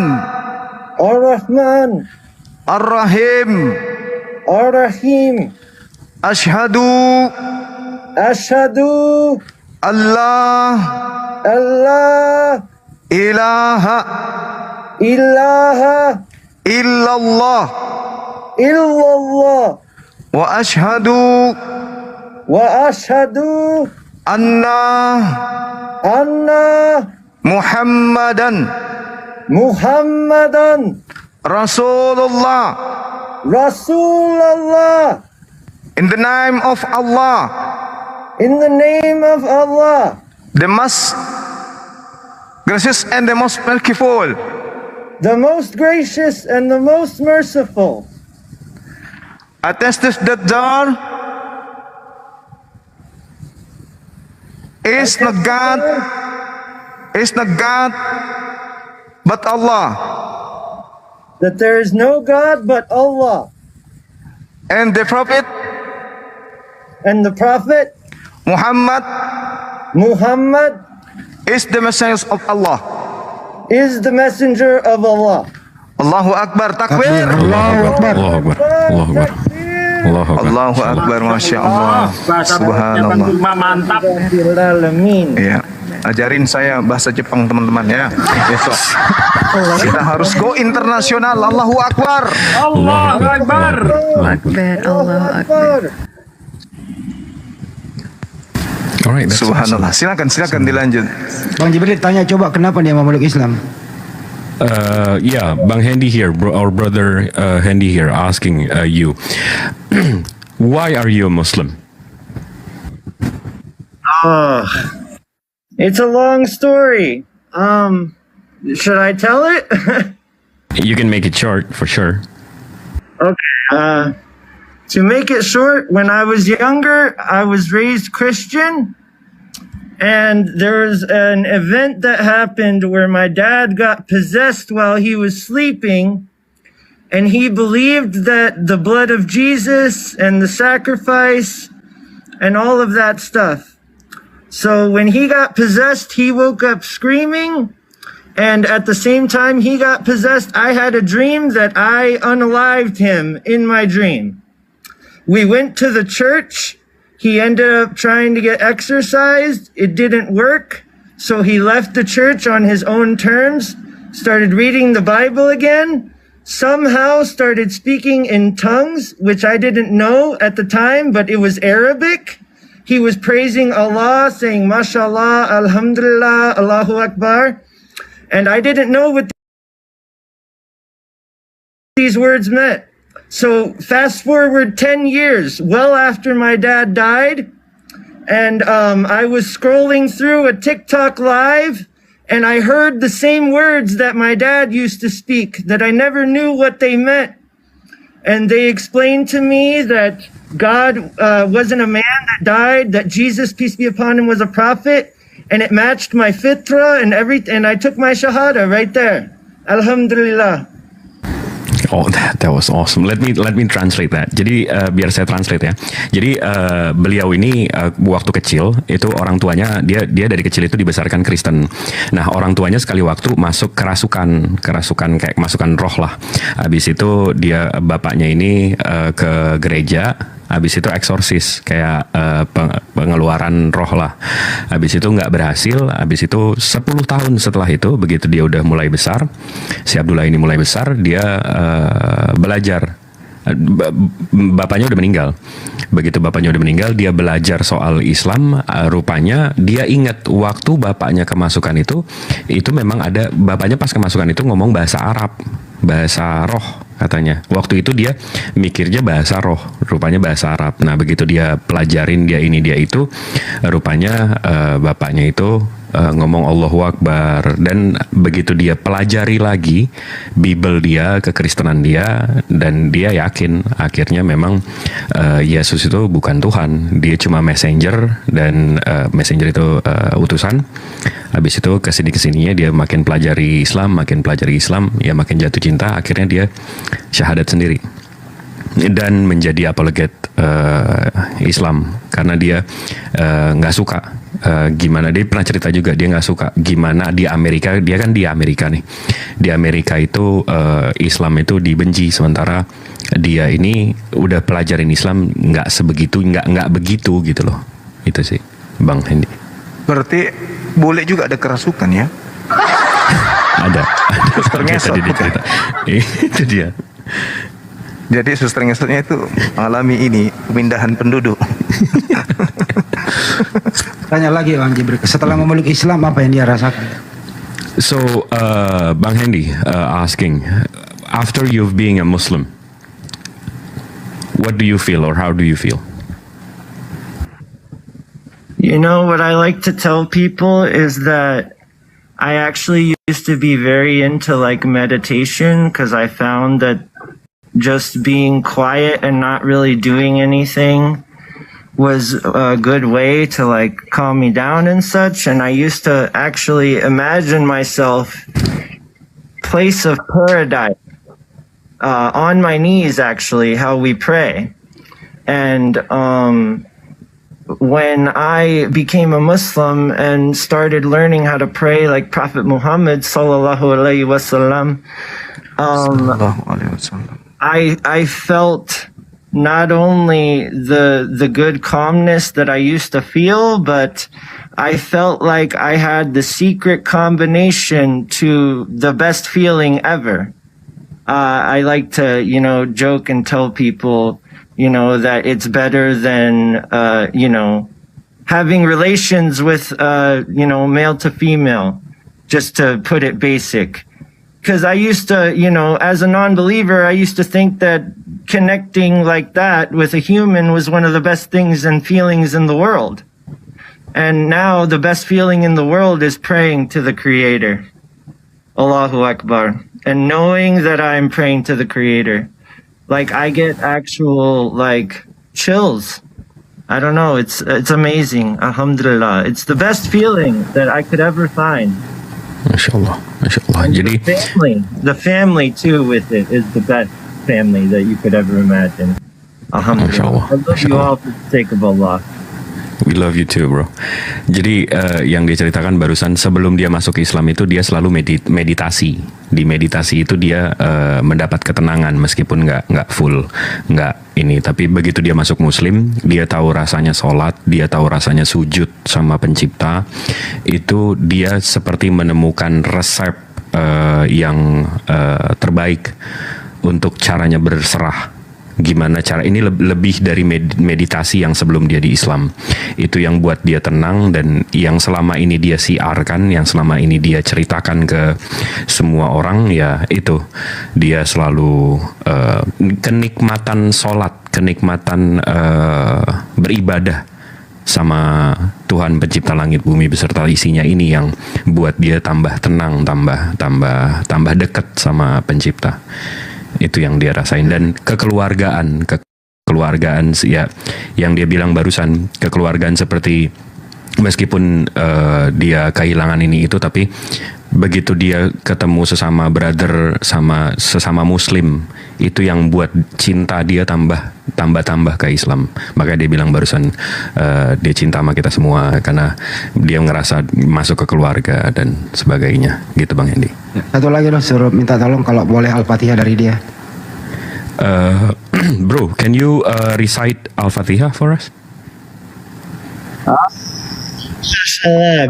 Ar-Rahman. Ar-Rahim. Ar-Rahim. Ashhadu Ashhadu Allah Allah ilaha ilaha illallah illallah wa ashhadu wa ashhadu anna anna Muhammadan Muhammadan Rasulullah. Rasulullah. In the name of Allah, In the name of Allah, the most gracious and the most merciful. the most gracious and the most merciful. Attested that there is not God but Allah, That there is no God but Allah. and the Prophet And the Prophet Muhammad Muhammad is the message of Allah. is the messenger of Allah. Allahu Akbar, takbir. Allahu Akbar. Allahu Akbar. Allahu Akbar. Allahu Akbar. Allahu Akbar, Masya Allah. Bahasa Subhanallah. Bang mantap. Alamin. Iya, ajarin saya bahasa Jepang teman-teman ya. Besok kita harus go internasional. Allahu Akbar. Allahu Akbar. Akbar, Allahu Akbar. Alright, that's Subhanallah. Silakan dilanjut. Bang Jibril tanya coba kenapa dia memeluk Islam? Yeah, Bang Handy here, our brother Handy here, asking you, why are you a Muslim? It's a long story. Should I tell it? You can make it short, for sure. Okay. To make it short, when I was younger, I was raised Christian. And there was an event that happened where my dad got possessed while he was sleeping. And he believed that the blood of Jesus and the sacrifice and all of that stuff. So when he got possessed, he woke up screaming. And at the same time he got possessed, I had a dream that I unalived him in my dream. We went to the church. He ended up trying to get exorcised. It didn't work. So he left the church on his own terms, started reading the Bible again, somehow started speaking in tongues, which I didn't know at the time, but it was Arabic. He was praising Allah, saying, Mashallah, Alhamdulillah, Allahu Akbar. And I didn't know what these words meant. So fast forward 10 years, well after my dad died, and I was scrolling through a TikTok live, and I heard the same words that my dad used to speak, that I never knew what they meant. And they explained to me that God wasn't a man that died, that Jesus, peace be upon him, was a prophet, and it matched my fitra and everything, and I took my shahada right there. Alhamdulillah. Oh, that was awesome. Let me translate that. Jadi biar saya translate ya. Jadi beliau ini waktu kecil itu orang tuanya dia dari kecil itu dibesarkan Kristen. Nah, orang tuanya sekali waktu masuk kerasukan kayak masukan roh lah. Habis itu dia bapaknya ini ke gereja. Habis itu eksorsis kayak pengeluaran roh lah. Habis itu nggak berhasil. Habis itu 10 tahun setelah itu, begitu dia udah mulai besar, si Abdullah ini mulai besar, dia belajar. Bapaknya udah meninggal. Begitu bapaknya udah meninggal, dia belajar soal Islam. Rupanya dia ingat waktu bapaknya kemasukan itu memang ada, bapaknya pas kemasukan itu ngomong bahasa Arab, bahasa roh katanya. Waktu itu dia mikirnya bahasa roh, rupanya bahasa Arab. Nah, begitu dia pelajarin dia ini dia itu, rupanya bapaknya itu ngomong Allahu Akbar. Dan begitu dia pelajari lagi Bible dia, kekristenan dia, dan dia yakin akhirnya memang Yesus itu bukan Tuhan, dia cuma messenger, dan messenger itu utusan. Habis itu kesininya dia makin pelajari Islam, ya makin jatuh cinta, akhirnya dia syahadat sendiri dan menjadi apologet Islam karena dia nggak suka gimana, dia pernah cerita juga dia nggak suka gimana di Amerika, dia kan di Amerika nih, di Amerika itu Islam itu dibenci, sementara dia ini udah pelajarin Islam nggak begitu gitu loh. Itu sih Bang Hendy. Berarti boleh juga ada kerasukan ya? Ada. Oke, tadi dicerita. Itu dia. Jadi suster ngesotnya itu alami ini pemindahan penduduk. Tanya lagi Bang Jibril, setelah memeluk Islam apa yang dia rasakan? So Bang Hendy asking, after you've being a Muslim, what do you feel or how do you feel? You know, what I like to tell people is that I actually used to be very into like meditation because I found that just being quiet and not really doing anything was a good way to like calm me down and such. And I used to actually imagine myself place of paradise on my knees, actually, how we pray. And when I became a Muslim and started learning how to pray like Prophet Muhammad sallallahu alaihi wasallam, I felt not only the good calmness that I used to feel, but I felt like I had the secret combination to the best feeling ever. I like to, joke and tell people, that it's better than, having relations with, male to female, just to put it basic. Because I used to, as a non-believer, I used to think that connecting like that with a human was one of the best things and feelings in the world. And now the best feeling in the world is praying to the Creator. Allahu Akbar. And knowing that I'm praying to the Creator. Like, I get actual, chills. I don't know, it's amazing. Alhamdulillah. It's the best feeling that I could ever find. Mashallah. Jadi the family too with it is the best family that you could ever imagine. Alhamdulillah. I love you all for the sake of Allah. We love you too, bro. Jadi yang dia ceritakan barusan, sebelum dia masuk Islam itu dia selalu meditasi. Di meditasi itu dia mendapat ketenangan meskipun nggak full, nggak ini. Tapi begitu dia masuk Muslim, dia tahu rasanya sholat, dia tahu rasanya sujud sama Pencipta. Itu dia seperti menemukan resep yang terbaik untuk caranya berserah. Gimana cara ini lebih dari meditasi yang sebelum dia di Islam. Itu yang buat dia tenang, dan yang selama ini dia siarkan, yang selama ini dia ceritakan ke semua orang, ya itu dia selalu kenikmatan sholat, kenikmatan beribadah sama Tuhan pencipta langit bumi beserta isinya ini yang buat dia tambah tenang, tambah dekat sama pencipta. Itu yang dia rasain. Dan kekeluargaan ya, yang dia bilang barusan, kekeluargaan seperti meskipun dia kehilangan ini itu, tapi begitu dia ketemu sesama brother, sesama Muslim, itu yang buat cinta dia tambah ke Islam. Makanya dia bilang barusan dia cinta sama kita semua karena dia ngerasa masuk ke keluarga dan sebagainya, gitu Bang Hendy. Satu lagi loh, suruh minta tolong kalau boleh Al-Fatihah dari dia. Bro, can you recite Al-Fatihah for us?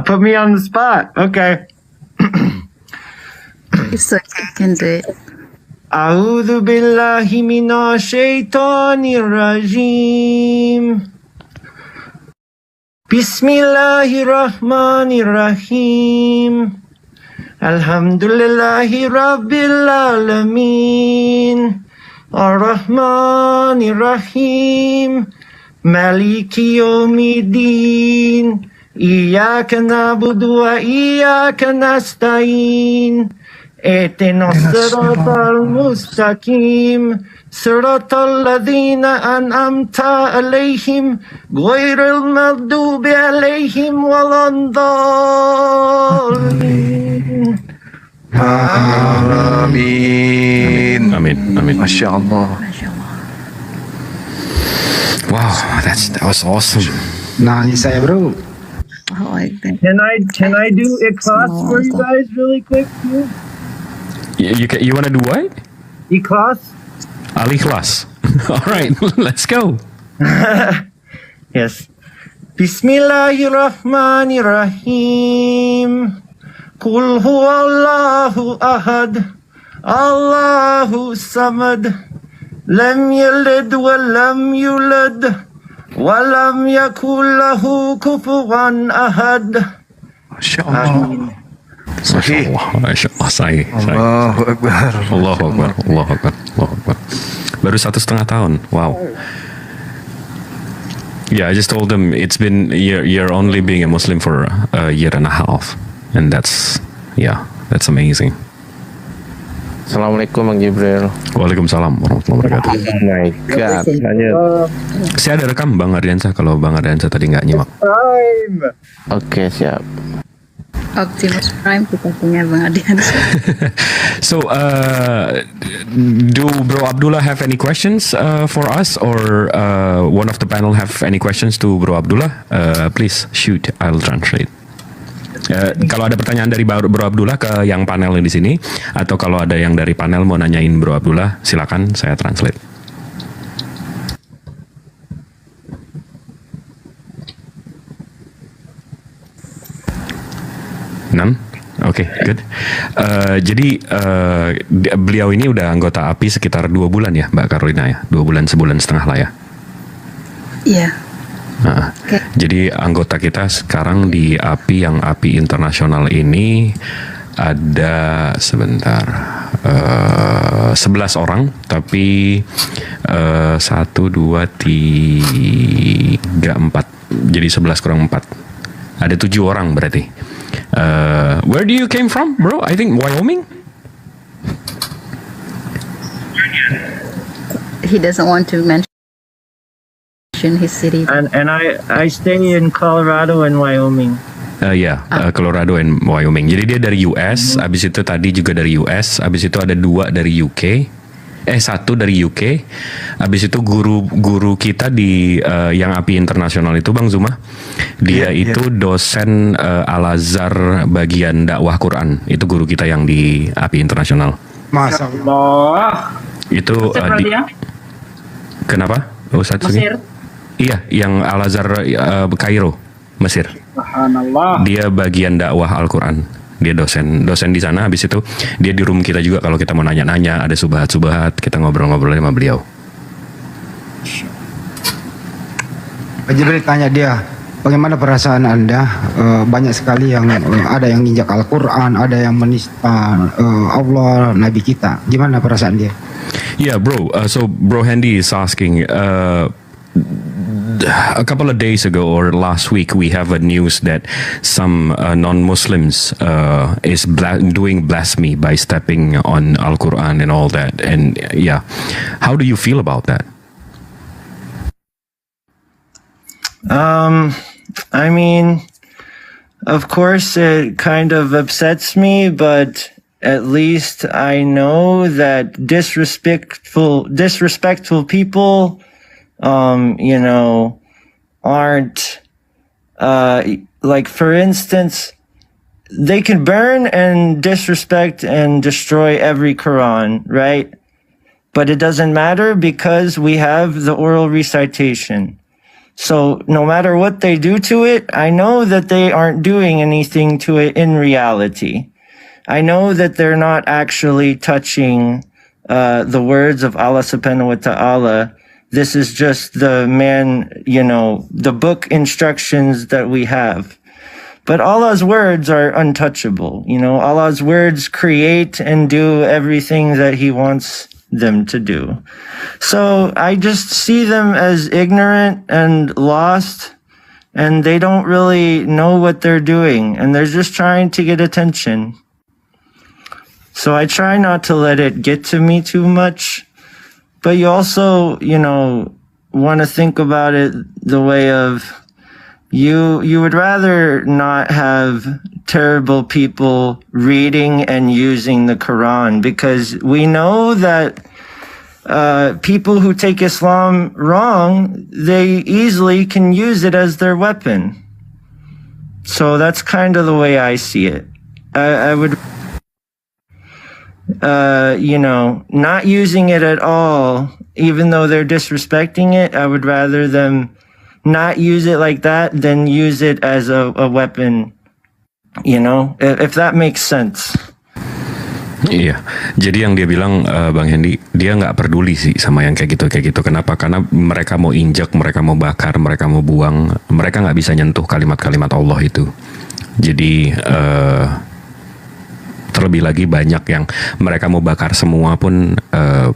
Put me on the spot. Okay. It's okay, you can do it. A'udhu billahi minash shaitanir rajim. Bismillahirrahmanirrahim. Alhamdulillahi rabbil alamin. Ar-Rahmanir-Rahim. Maliki yawmiddin. Iyyaka na'budu wa iyyaka nasta'in. Ihdinas siratal mustaqim. Siratal ladzina an'amta 'alaihim ghairil maghdubi 'alaihim waladdallin. Amin. Amin. Masya Allah. Wow, that was awesome. Nangis saya bro. Oh, like that. Can I do a class for you guys really quick too? You want to do what? Ikhlas? Al-Ikhlas. All right, let's go. Yes. Bismillahirrahmanirrahim. Qul huwallahu ahad. Allahu samad. Lam yalid wa lam yulad. Wa lam yakul lahu kufuwan ahad. Masya Allah. Sahih. Masya Allah, sahih. Allahu Akbar. Allahu Akbar. Baru 1,5 tahun. Wow. Yeah, I just told them it's been you're only being a Muslim for a year and a half, and that's amazing. Assalamualaikum Bang Jibril. Waalaikumsalam warahmatullahi wabarakatuh. Oh my God. Lanjut. Saya ada rekam Bang Ardiansyah kalau Bang Ardiansyah tadi nggak nyimak. Oke, siap. Optimus Prime kita punya Bang Ardiansyah. So, do Bro Abdullah have any questions for us, or one of the panel have any questions to Bro Abdullah? Please shoot, I'll translate. Kalau ada pertanyaan dari Bro Abdullah ke yang panel di sini, atau kalau ada yang dari panel mau nanyain Bro Abdullah, silakan saya translate. None? Oke, good. Jadi beliau ini udah anggota API sekitar 2 bulan ya, Mbak Carolina ya, 2 bulan, sebulan setengah lah ya. Iya. Nah, jadi anggota kita sekarang di API, yang API internasional ini ada 11 orang, tapi 1, 2, 3, 4. Jadi 11 kurang 4. Ada 7 orang berarti. Where do you came from, bro? I think Wyoming. He doesn't want to mention his city. And I stay in Colorado and Wyoming. Colorado and Wyoming. Jadi dia dari US, abis itu tadi juga dari US, abis itu ada 2 dari UK, satu dari UK. Habis itu guru kita di yang API Internasional itu Bang Zuma. Dia itu dosen Al-Azhar bagian dakwah Quran. Itu guru kita yang di API Internasional. Masya Allah. Itu kenapa? Ustadz Mesir. Iya, yang Al-Azhar Kairo, Mesir. Subhanallah. Dia bagian dakwah Al-Quran. Dia dosen di sana. Habis itu dia di room kita juga kalau kita mau nanya-nanya, ada subhat, kita ngobrol-ngobrol sama beliau. Pak Jibril tanya dia, bagaimana perasaan Anda? Banyak sekali yang ada yang injak Al-Quran, ada yang menista Allah, Nabi kita. Gimana perasaan dia? Yeah, bro. So Bro Handy is asking. A couple of days ago or last week, we have a news that some non-Muslims is doing blasphemy by stepping on Al-Quran and all that. And yeah, how do you feel about that? I mean, of course, it kind of upsets me, but at least I know that disrespectful people, aren't, like, for instance, they can burn and disrespect and destroy every Quran, right? But it doesn't matter because we have the oral recitation. So no matter what they do to it, I know that they aren't doing anything to it in reality. I know that they're not actually touching the words of Allah subhanahu wa ta'ala. This is just the the book instructions that we have. But Allah's words are untouchable. Allah's words create and do everything that He wants them to do. So I just see them as ignorant and lost, and they don't really know what they're doing, and they're just trying to get attention. So I try not to let it get to me too much. But you also, want to think about it the way of you would rather not have terrible people reading and using the Quran, because we know that people who take Islam wrong, they easily can use it as their weapon. So that's kind of the way I see it. I would not using it at all, even though they're disrespecting it. I would rather them not use it like that than use it as a weapon, if that makes sense. Iya, jadi yang dia bilang Bang Hendy, dia nggak peduli sih sama yang kayak gitu. Kenapa? Karena mereka mau injak, mereka mau bakar, mereka mau buang, mereka nggak bisa nyentuh kalimat-kalimat Allah itu. Jadi terlebih lagi banyak yang mereka mau bakar semua pun,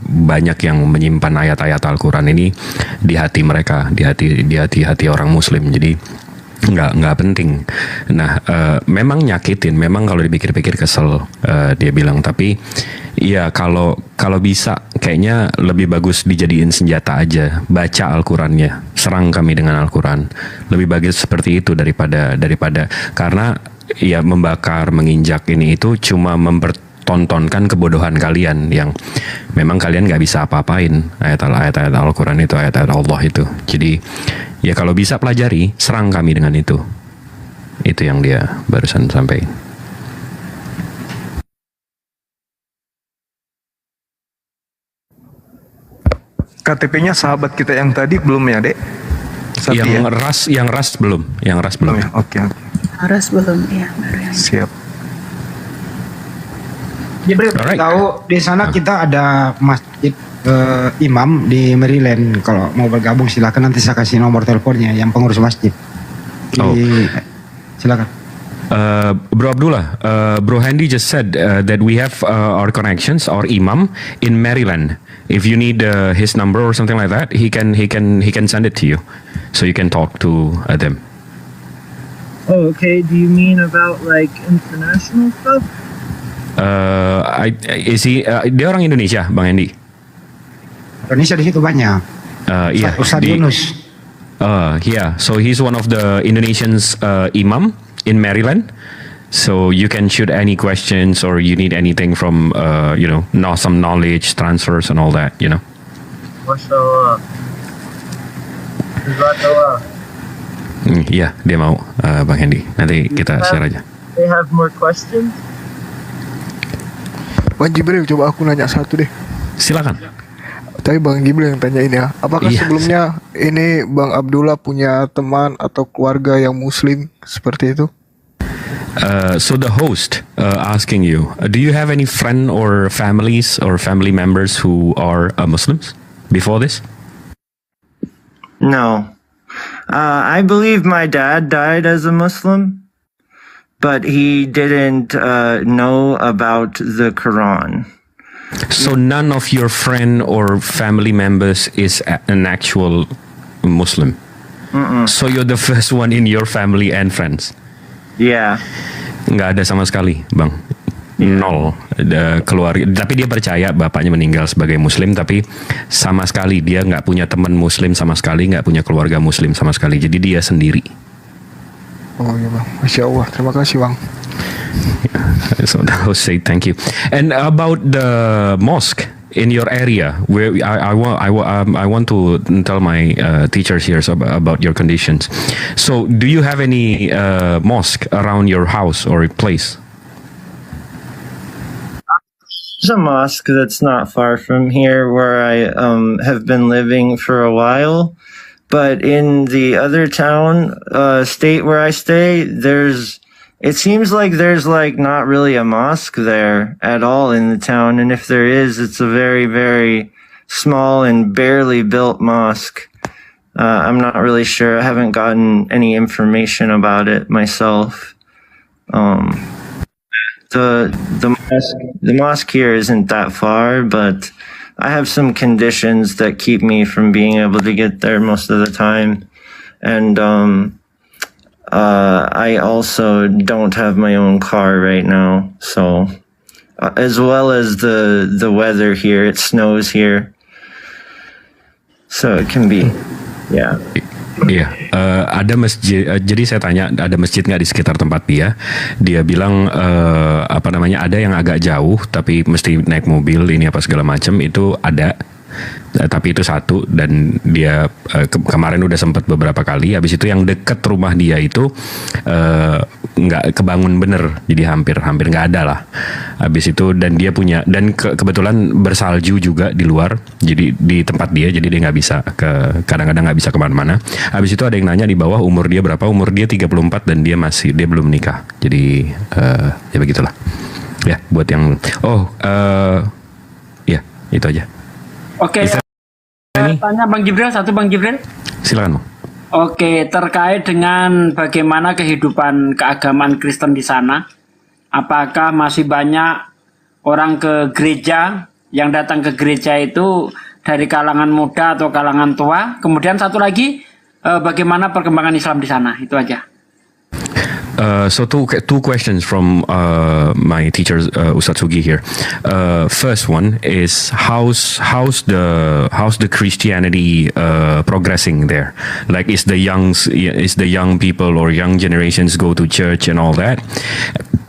banyak yang menyimpan ayat-ayat Al-Quran ini di hati mereka, di hati orang Muslim. Jadi nggak penting. Nah, memang nyakitin, memang kalau dipikir-pikir kesel, dia bilang. Tapi ya kalau bisa kayaknya lebih bagus dijadiin senjata aja. Baca Al-Qurannya, serang kami dengan Al-Quran. Lebih bagus seperti itu daripada karena ya membakar, menginjak ini itu cuma mempertontonkan kebodohan kalian yang memang kalian nggak bisa apa-apain ayat-ayat Al-Quran itu, ayat-ayat Allah itu. Jadi ya kalau bisa pelajari, serang kami dengan itu. Itu yang dia barusan sampaikan. KTP-nya sahabat kita yang tadi belum ya, Dek? Yang ras belum. Ya? Oke. Ras belum, ya, baru yang Siap. Jibril, tahu di sana kita ada masjid imam di Maryland. Kalau mau bergabung silakan, nanti saya kasih nomor teleponnya yang pengurus masjid. Silakan. Bro Abdullah, Bro Handy just said that we have our connections, our imam in Maryland. If you need his number or something like that, he can send it to you, so you can talk to them. Oh, okay. Do you mean about like international stuff? Dia orang Indonesia, Bang Hendy. Indonesia di situ banyak. Iya. Ustaz Yunus. Yeah. So he's one of the Indonesians imam in Maryland. So you can shoot any questions, or you need anything from know some knowledge transfers and all that. Mashallah. Jazakallah. Iya, dia mau Bang Hendy. Nanti kita share aja. They have more questions? Bang Jibril, coba aku nanya satu deh. Silakan. Tapi Bang Jibril yang tanya ini ya. Apakah Iya. sebelumnya ini Bang Abdullah punya teman atau keluarga yang Muslim seperti itu? So the host asking you, do you have any friend or families or family members who are Muslims before this? No. I believe my dad died as a Muslim, but he didn't know about the Quran. So none of your friend or family members is an actual Muslim. So you're the first one in your family and friends. Yeah. Nggak ada sama sekali, Bang. Nol keluarga. Tapi dia percaya bapaknya meninggal sebagai Muslim, tapi sama sekali dia nggak punya teman Muslim sama sekali, nggak punya keluarga Muslim sama sekali. Jadi dia sendiri. Oh iya Bang, Masya Allah. Terima kasih Bang. So I will say thank you. And about the mosque in your area, where I want to tell my teachers here about your conditions. So, do you have any mosque around your house or place? There's a mosque that's not far from here where I have been living for a while. But in the other town, state where I stay, it seems like there's not really a mosque there at all in the town. And if there is, it's a very, very small and barely built mosque. I'm not really sure. I haven't gotten any information about it myself. The mosque here isn't that far, but I have some conditions that keep me from being able to get there most of the time. And I also don't have my own car right now, so as well as the weather here, it snows here, so it can be, yeah. Iya, ada masjid. Jadi saya tanya, ada masjid nggak di sekitar tempat dia? Dia bilang ada yang agak jauh, tapi mesti naik mobil ini apa segala macam. Itu ada. Tapi itu satu, dan dia kemarin udah sempat beberapa kali. Habis itu yang deket rumah dia itu nggak kebangun bener, jadi hampir nggak ada lah. Habis itu, dan dia punya, dan kebetulan bersalju juga di luar, jadi di tempat dia, jadi dia nggak bisa kadang-kadang nggak bisa kemana-mana. Habis itu ada yang nanya di bawah umur dia berapa. Umur dia 34 dan dia belum nikah. Jadi ya begitulah. Ya buat yang ya itu aja. Oke, tanya Bang Jibril, Bang Jibril. Silakan Bang. Oke, terkait dengan bagaimana kehidupan keagamaan Kristen di sana, apakah masih banyak orang ke gereja, yang datang ke gereja itu dari kalangan muda atau kalangan tua? Kemudian satu lagi, bagaimana perkembangan Islam di sana? Itu aja. So two questions from my teacher Ustadz Sugi here. First one is how's the Christianity progressing there? Like is the young people or young generations go to church and all that?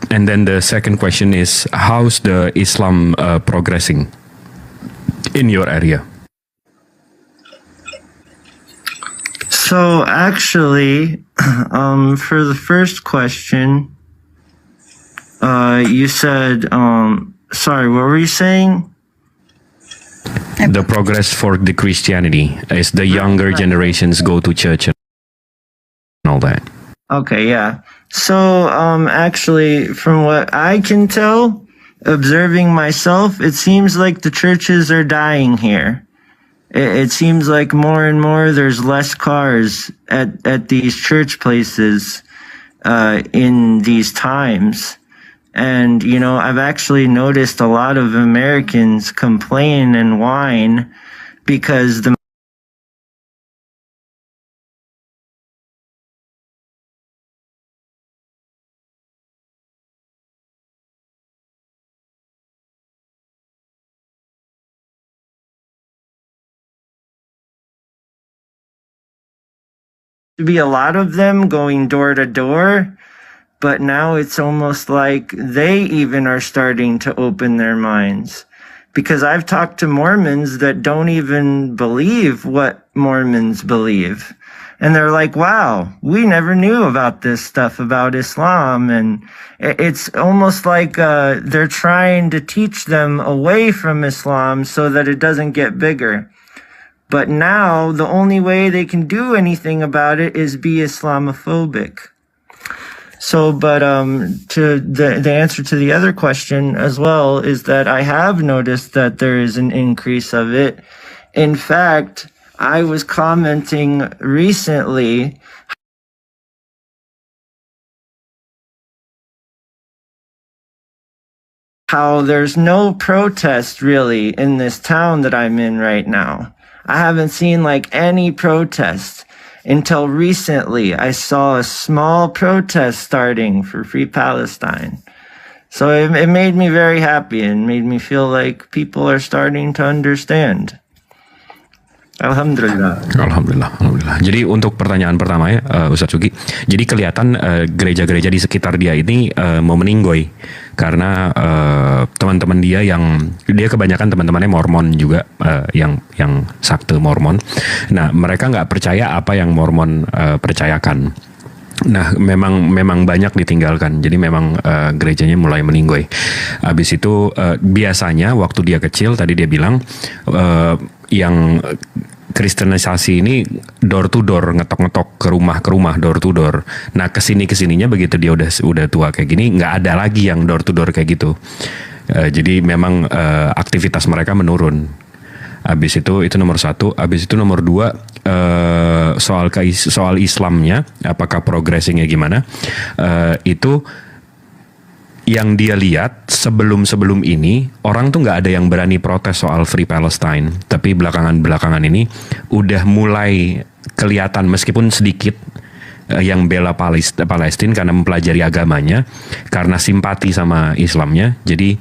And then the second question is how's the Islam progressing in your area? So actually, for the first question, you said, sorry, what were you saying? The progress for the Christianity is the younger generations go to church and all that. Okay, yeah. So actually, from what I can tell, observing myself, it seems like the churches are dying here. It seems like more and more there's less cars at these church places in these times. And, I've actually noticed a lot of Americans complain and whine because the to be a lot of them going door to door, but now it's almost like they even are starting to open their minds. Because I've talked to Mormons that don't even believe what Mormons believe. And they're like, wow, we never knew about this stuff about Islam. And it's almost like they're trying to teach them away from Islam so that it doesn't get bigger. But now the only way they can do anything about it is be Islamophobic. So, but to the answer to the other question as well is that I have noticed that there is an increase of it. In fact, I was commenting recently how there's no protest really in this town that I'm in right now. I haven't seen like any protest. Until recently, I saw a small protest starting for Free Palestine. So it made me very happy and made me feel like people are starting to understand. Alhamdulillah. Alhamdulillah. Jadi untuk pertanyaan pertama ya, Ustadz Sugi. Jadi kelihatan gereja-gereja di sekitar dia ini mau meninggoy karena teman-teman dia kebanyakan teman-temannya Mormon juga, yang sakte Mormon. Nah, mereka nggak percaya apa yang Mormon percayakan. Nah, memang banyak ditinggalkan. Jadi memang gerejanya mulai meninggoy. Habis itu biasanya waktu dia kecil tadi dia bilang yang kristenisasi ini door to door, ngetok-ngetok ke rumah door to door. Nah, kesininya begitu dia udah tua kayak gini, nggak ada lagi yang door to door kayak gitu. Jadi memang aktivitas mereka menurun. Habis itu nomor satu. Habis itu nomor dua, soal Islamnya, apakah progressingnya gimana? Itu yang dia lihat sebelum ini orang tuh nggak ada yang berani protes soal Free Palestine, tapi belakangan ini udah mulai kelihatan meskipun sedikit yang bela Palestina karena mempelajari agamanya, karena simpati sama Islamnya, jadi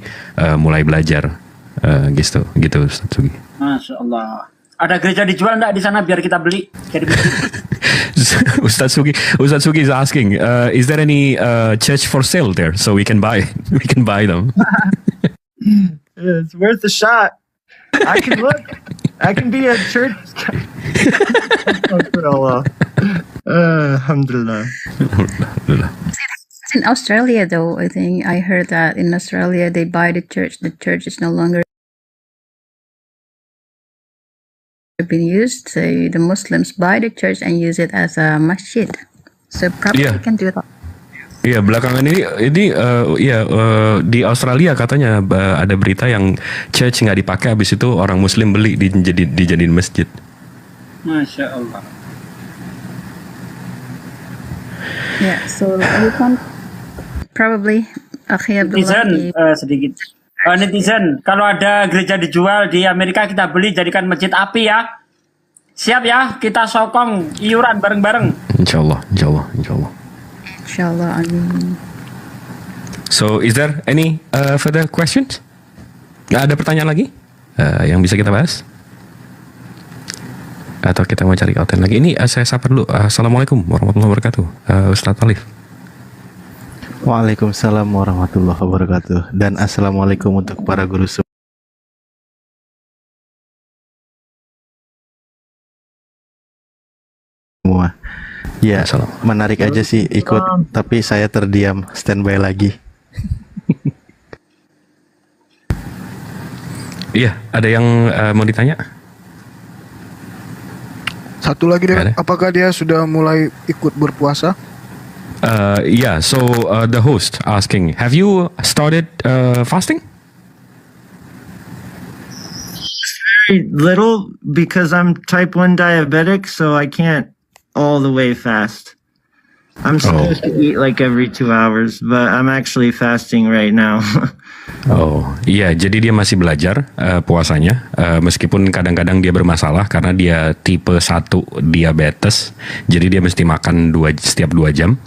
mulai belajar gitu Ustaz Sugi. Masya Allah. Ada gereja dijual nggak di sana biar kita beli? Ustaz Sugi is asking, is there any church for sale there so we can buy them? It's worth a shot. I can look. I can be a church. Alhamdulillah. In Australia, though, I think I heard that in Australia they buy the church. The church is no longer been used, so the Muslims buy the church and use it as a masjid. So probably you can do that. Iya, belakangan ini di Australia katanya ada berita yang church nggak dipakai, habis itu orang Muslim beli dijadiin masjid. Masya Allah. Yeah, so you can probably netizen sedikit. Netizen, kalau ada gereja dijual di Amerika kita beli jadikan masjid api ya. Siap ya, kita sokong iuran bareng-bareng. Insyaallah. Amin. So, is there any further questions? Ada pertanyaan lagi yang bisa kita bahas? Atau kita mau cari konten lagi? Ini saya sapa dulu. Assalamualaikum warahmatullahi wabarakatuh. Ustaz Alif. Waalaikumsalam warahmatullahi wabarakatuh. Dan assalamualaikum untuk para guru semua. Ya, menarik aja sih ikut, tapi saya terdiam, standby lagi. Iya, ada yang mau ditanya? Satu lagi deh, apakah dia sudah mulai ikut berpuasa? Yeah, so the host asking, have you started fasting? Very little, because I'm type 1 diabetic, so I can't all the way fast. I'm supposed to eat like every 2 hours, but I'm actually fasting right now. Iya, jadi dia masih belajar puasanya, meskipun kadang-kadang dia bermasalah karena dia tipe 1 diabetes, jadi dia mesti makan setiap 2 jam.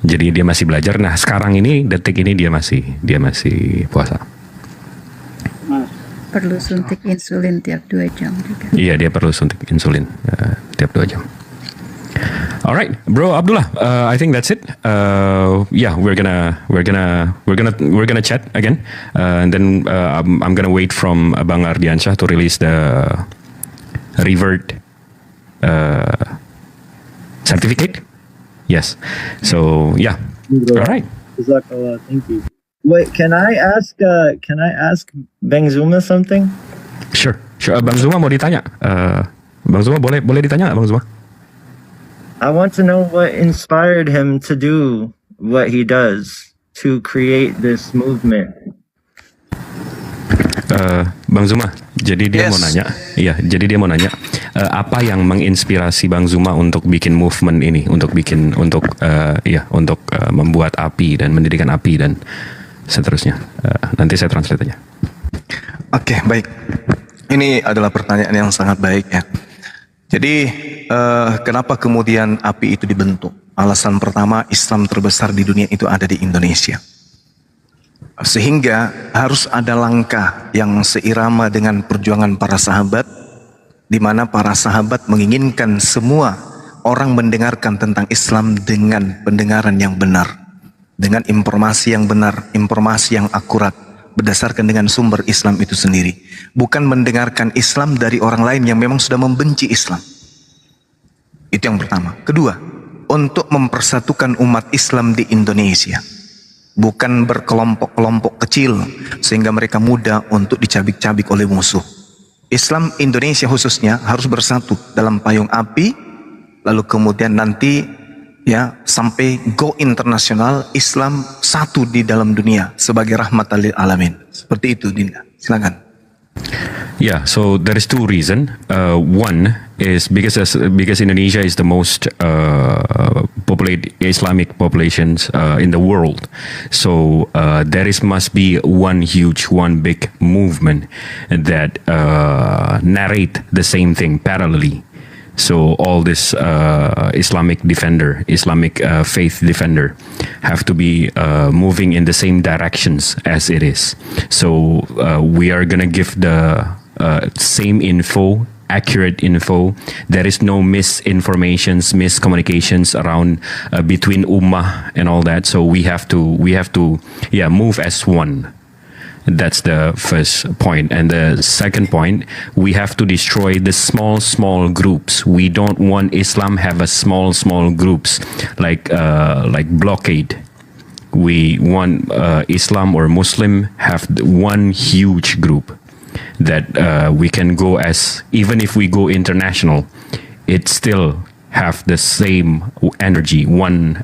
Jadi dia masih belajar. Nah, sekarang ini detik ini dia masih puasa. Perlu suntik insulin tiap 2 jam juga. Iya, dia perlu suntik insulin tiap 2 jam. All right, bro Abdullah. I think that's it. Yeah, we're gonna chat again, and then I'm gonna wait from Bang Ardiansyah to release the revert certificate. Yes. So yeah. All right. Jazakallah, thank you. Wait, can I ask Bang Zuma something? Sure. Bang Zuma mau ditanya. Bang Zuma boleh ditanya nggak, Bang Zuma? I want to know what inspired him to do what he does to create this movement. Bang Zuma, jadi dia mau nanya, apa yang menginspirasi Bang Zuma untuk bikin movement ini, untuk membuat api dan mendirikan api dan seterusnya. Nanti saya translate aja. Oke, baik. Ini adalah pertanyaan yang sangat baik ya. Jadi kenapa kemudian api itu dibentuk? Alasan pertama, Islam terbesar di dunia itu ada di Indonesia. Sehingga harus ada langkah yang seirama dengan perjuangan para sahabat, di mana para sahabat menginginkan semua orang mendengarkan tentang Islam dengan pendengaran yang benar, dengan informasi yang benar, informasi yang akurat, berdasarkan dengan sumber Islam itu sendiri. Bukan mendengarkan Islam dari orang lain yang memang sudah membenci Islam. Itu yang pertama. Kedua, untuk mempersatukan umat Islam di Indonesia. Bukan berkelompok-kelompok kecil sehingga mereka mudah untuk dicabik-cabik oleh musuh. Islam Indonesia khususnya harus bersatu dalam payung api, lalu kemudian nanti ya sampai go internasional, Islam satu di dalam dunia sebagai rahmatan lil alamin. Seperti itu, Dinda. Silakan. Yeah, so there is two reasons. One is because Indonesia is the most populated Islamic populations in the world. So must be one big movement that narrate the same thing parallelly. So all this Islamic faith defender have to be moving in the same directions as it is. So we are gonna give the same info, accurate info. There is no misinformations, miscommunications around between ummah and all that. So we have to move as one. That's the first point. And the second point, we have to destroy the small groups. We don't want Islam have a small groups like blockade. We want Islam or Muslim have one huge group that we can go as, even if we go international, it still have the same energy, one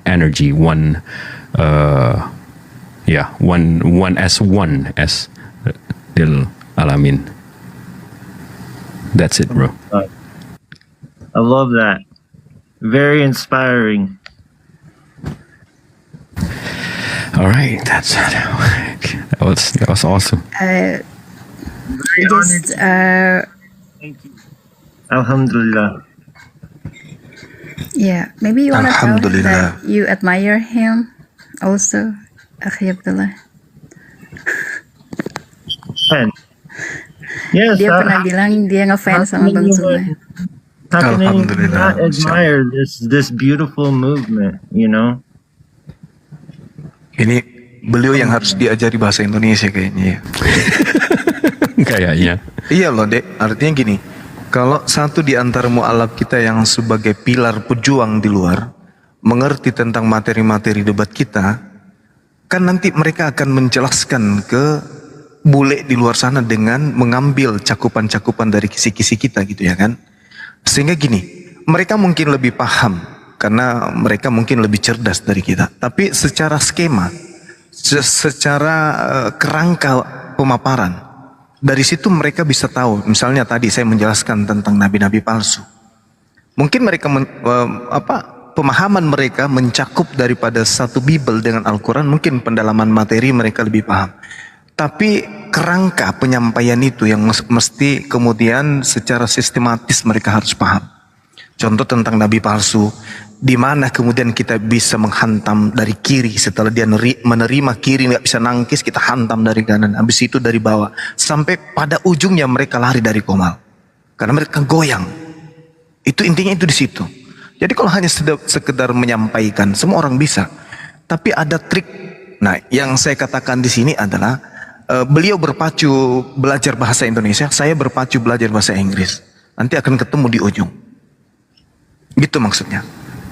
as Lil Alamin. That's it, bro. I love that. Very inspiring. All right, that was awesome. Very honored. Thank you. Alhamdulillah. Yeah, maybe you want to tell him that you admire him also, Akhi Abdullah. Yes, dia pernah bilang dia ngefans sama Bang Zuma. How can anyone not admire this beautiful movement, you know? Ini beliau yang harus diajari bahasa Indonesia kayaknya ya. Kayaknya. Iya loh, Dek. Artinya gini, kalau satu di antara mu'alaf kita yang sebagai pilar pejuang di luar mengerti tentang materi-materi debat kita, kan nanti mereka akan menjelaskan ke bule di luar sana dengan mengambil cakupan-cakupan dari kisi-kisi kita gitu ya kan. Sehingga gini, mereka mungkin lebih paham karena mereka mungkin lebih cerdas dari kita. Tapi secara skema, secara kerangka pemaparan, dari situ mereka bisa tahu. Misalnya tadi saya menjelaskan tentang nabi-nabi palsu. Mungkin mereka pemahaman mereka mencakup daripada satu Bible dengan Al-Quran, mungkin pendalaman materi mereka lebih paham. Tapi kerangka penyampaian itu yang mesti kemudian secara sistematis mereka harus paham. Contoh tentang nabi palsu, di mana kemudian kita bisa menghantam dari kiri, setelah dia menerima kiri nggak bisa nangkis, kita hantam dari kanan, habis itu dari bawah, sampai pada ujungnya mereka lari dari komal, karena mereka goyang. Itu intinya itu di situ. Jadi kalau hanya sekedar menyampaikan, semua orang bisa. Tapi ada trik. Nah, yang saya katakan di sini adalah beliau berpacu belajar bahasa Indonesia, saya berpacu belajar bahasa Inggris. Nanti akan ketemu di ujung. Gitu maksudnya.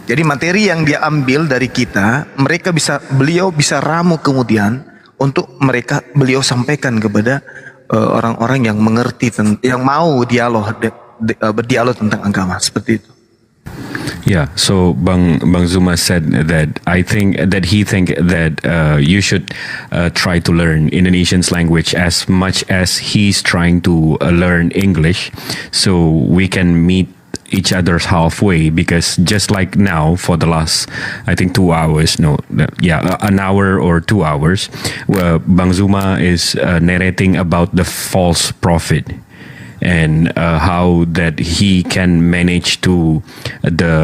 Jadi materi yang dia ambil dari kita, beliau bisa ramu kemudian untuk beliau sampaikan kepada orang-orang yang mengerti, yang mau berdialog tentang agama seperti itu. Yeah, so Bang Zuma said that he think that you should try to learn Indonesian's language as much as he's trying to learn English, so we can meet each other's halfway, because just like now for the last I think 2 hours, an hour or 2 hours, Bang Zuma is narrating about the false prophet and how that he can manage to the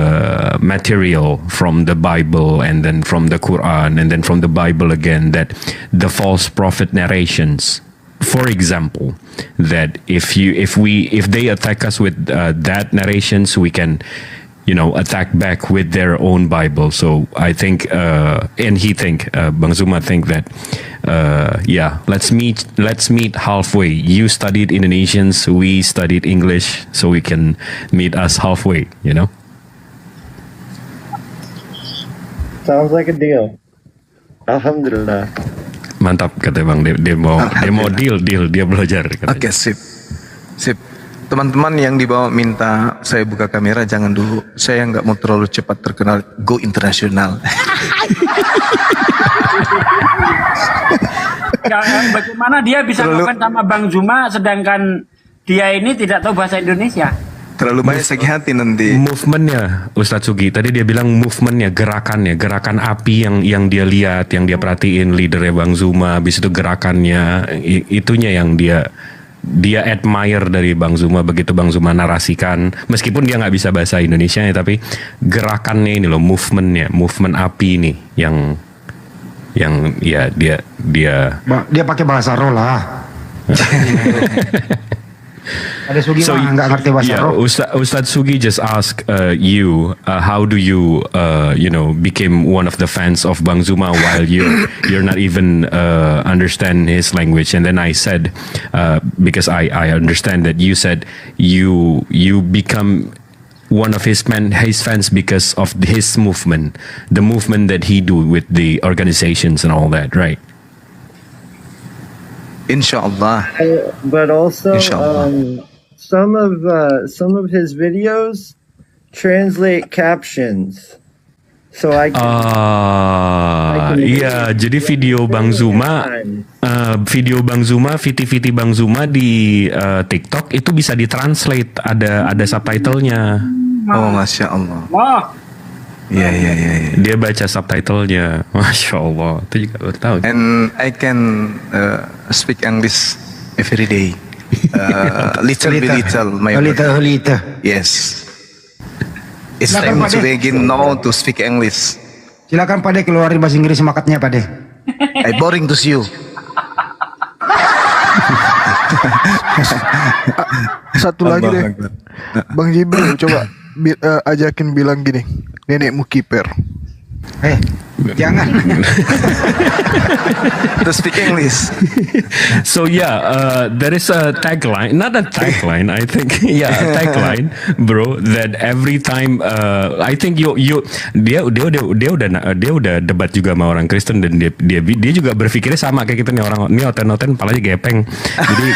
material from the Bible and then from the Quran and then from the Bible again, that the false prophet narrations, for example, that if they attack us with that narrations, we can attack back with their own Bible. So I think and he think Bang Zuma think that let's meet halfway. You studied Indonesians, we studied English, so we can meet us halfway, Sounds like a deal. Alhamdulillah. Mantap kata Bang, dia mau deal dia belajar. Oke, sip. Teman-teman yang di bawah minta saya buka kamera, jangan dulu. Saya nggak mau terlalu cepat terkenal, go internasional. Bagaimana dia bisa ngefans sama Bang Zuma sedangkan dia ini tidak tahu bahasa Indonesia? Terlalu banyak sakit hati nanti. Movementnya Ustadz Sugi, tadi dia bilang movementnya, gerakan api yang dia lihat, yang dia perhatiin leadernya Bang Zuma, habis itu gerakannya, itunya yang dia admire dari Bang Zuma. Begitu Bang Zuma narasikan, meskipun dia nggak bisa bahasa Indonesia ya, tapi gerakannya ini loh, movement api ini yang ya dia pakai bahasa roh lah. Ada Sugi nggak ngerti bahasa roh. Ustadz Sugi just ask you how do you became one of the fans of Bang Zuma while you're not even understand his language. And then I said because I understand that you said you become one of his fans because of his movement, the movement that he do with the organizations and all that, right? Inshallah. But also, some of his videos translate captions, so I can. Iya, jadi video Bang Zuma, VT Bang Zuma di TikTok itu bisa ditranslate, ada subtitlenya. Oh, masya Allah. Iya. Dia baca subtitlenya, masya Allah. Itu juga baru tahu. And I can speak English every day. Little. Yes. It's time to begin now to speak English. Silakan Pak De, keluarin bahasa Inggris semakatnya Pak De. I boring to see you. Satu lagi deh, Bang Jibril, coba ajakin bilang gini, nenekmu kiper. Jangan. To speak English. So there is a tagline, not a tagline, I think, a tagline, bro. That every time, I think dia udah debat juga sama orang Kristen, dan dia juga berpikirnya sama kayak kita nih, orang ini oten palanya gepeng. Jadi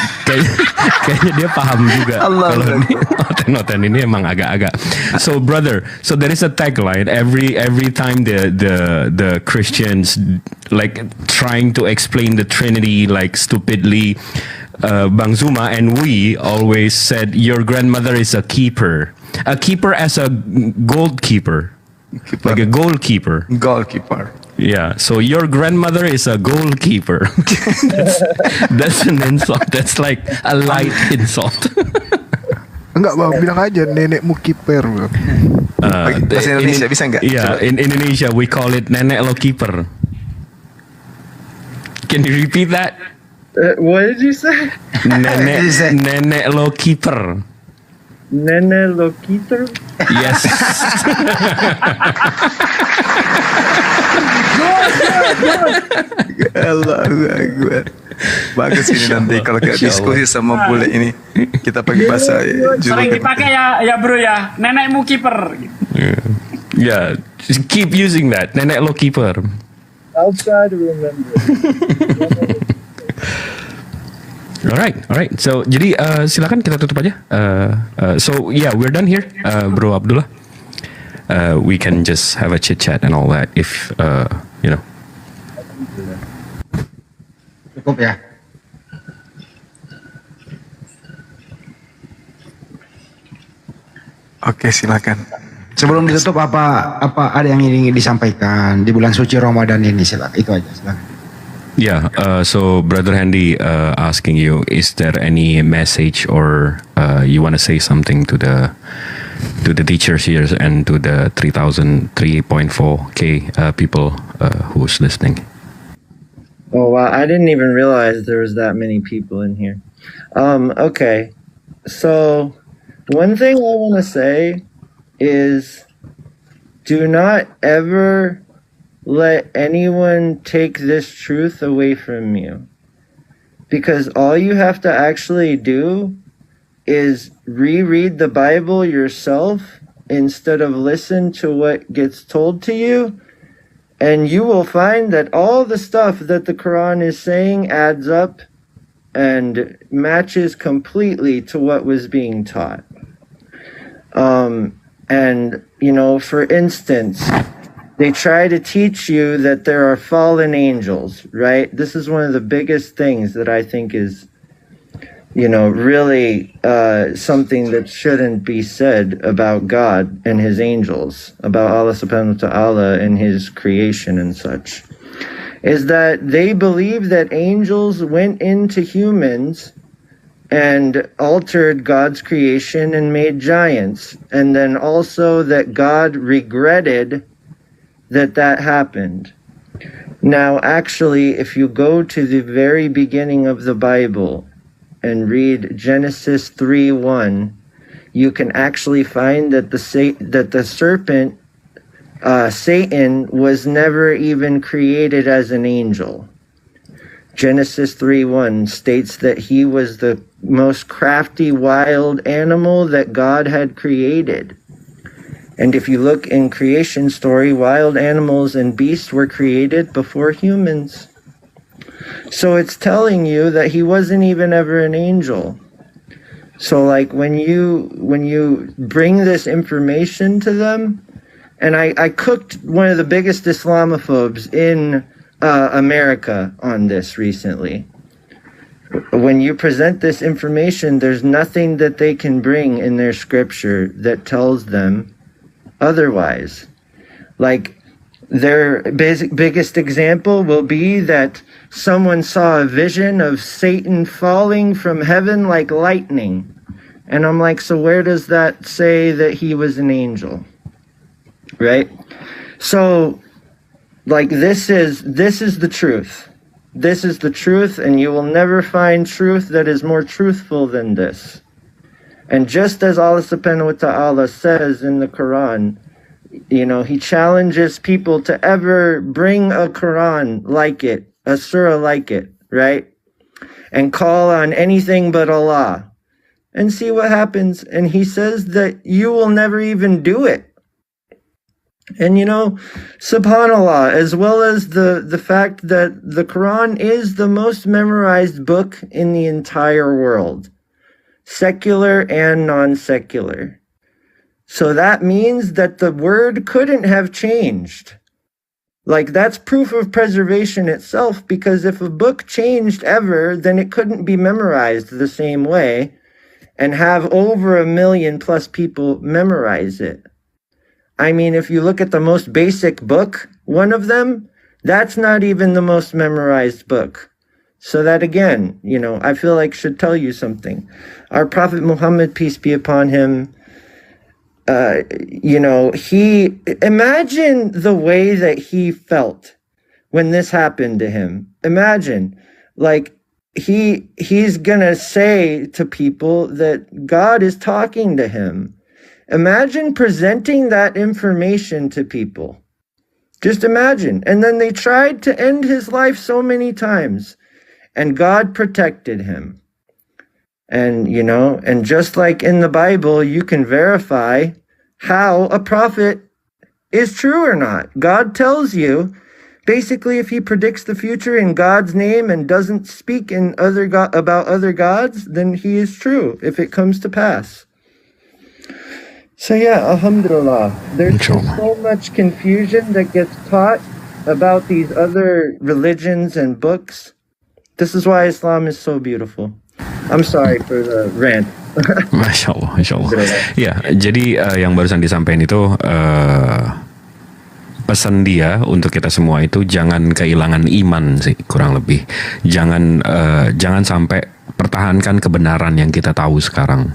kayaknya dia paham juga kalau ini oten ini emang agak-agak. So brother, so there is a tagline every time the Christians like trying to explain the Trinity like stupidly, Bang Zuma and we always said your grandmother is a keeper as a goalkeeper. Like a goalkeeper. Yeah, so your grandmother is a goalkeeper. that's an insult. That's like a light insult. Enggak Bang, bilang aja nenekmu kiper. Bahasa Indonesia bisa enggak? Iya, in Indonesia we call it nenek lo kiper. Can you repeat that? What did you say? Nenek lo kiper. Nene Lokiter? Yes. Allahu Akbar. Bagus ini nanti kalau kita diskusi sama bule ini kita pakai bahasa Sering dipakai ya bro ya. Nenekmu kiper. Yeah, just keep using that. Nenek lo keeper. I'll try to remember. Alright. So jadi silakan kita tutup aja. So yeah, we're done here, Bro Abdullah. We can just have a chit chat and all that if you know. Cukup ya. Oke, silakan. Sebelum ditutup apa ada yang ingin disampaikan di bulan suci Ramadan ini, silakan. Itu aja, silakan. Yeah, so Brother Handy asking you, is there any message or you want to say something to the teachers here and to the 3.4K people who's listening? Oh wow, I didn't even realize there was that many people in here. Okay, so one thing I want to say is do not ever let anyone take this truth away from you. Because all you have to actually do is reread the Bible yourself instead of listen to what gets told to you. And you will find that all the stuff that the Quran is saying adds up and matches completely to what was being taught. And, you know, for instance, they try to teach you that there are fallen angels, right? This is one of the biggest things that I think is, you know, really something that shouldn't be said about God and his angels, about Allah subhanahu wa ta'ala and his creation and such, is that they believe that angels went into humans and altered God's creation and made giants, and then also that God regretted that happened. Now, actually, if you go to the very beginning of the Bible and read Genesis 3:1, you can actually find that the serpent, Satan, was never even created as an angel. Genesis 3:1 states that he was the most crafty wild animal that God had created. And if you look in creation story, wild animals and beasts were created before humans. So it's telling you that he wasn't even ever an angel. So like when you bring this information to them, and I cooked one of the biggest Islamophobes in America on this recently. When you present this information, there's nothing that they can bring in their scripture that tells them otherwise. Like their biggest example will be that someone saw a vision of Satan falling from heaven like lightning. And I'm like, so where does that say that he was an angel? Right? So like this is the truth. This is the truth, and you will never find truth that is more truthful than this. And just as Allah subhanahu wa ta'ala says in the Quran, you know, he challenges people to ever bring a Quran like it, a surah like it, right? And call on anything but Allah and see what happens. And he says that you will never even do it. And you know, subhanAllah, as well as the fact that the Quran is the most memorized book in the entire world, secular and non-secular. So that means that the word couldn't have changed. Like that's proof of preservation itself, because if a book changed ever, then it couldn't be memorized the same way and have over 1 million plus people memorize it. I mean, if you look at the most basic book, one of them, that's not even the most memorized book. So that again, you know, I feel like should tell you something. Our Prophet Muhammad, peace be upon him, you know, imagine the way that he felt when this happened to him. Imagine, like, he's gonna say to people that God is talking to him. Imagine presenting that information to people. Just imagine. And then they tried to end his life so many times, and God protected him. And, and just like in the Bible, you can verify how a prophet is true or not. God tells you, basically, if he predicts the future in God's name and doesn't speak in about other gods, then he is true if it comes to pass. So yeah, alhamdulillah. There's so much confusion that gets taught about these other religions and books. This is why Islam is so beautiful. I'm sorry for the rant. Masya Allah. Ya, jadi yang barusan disampaikan itu pesan dia untuk kita semua itu jangan kehilangan iman sih, kurang lebih. Jangan sampai pertahankan kebenaran yang kita tahu sekarang.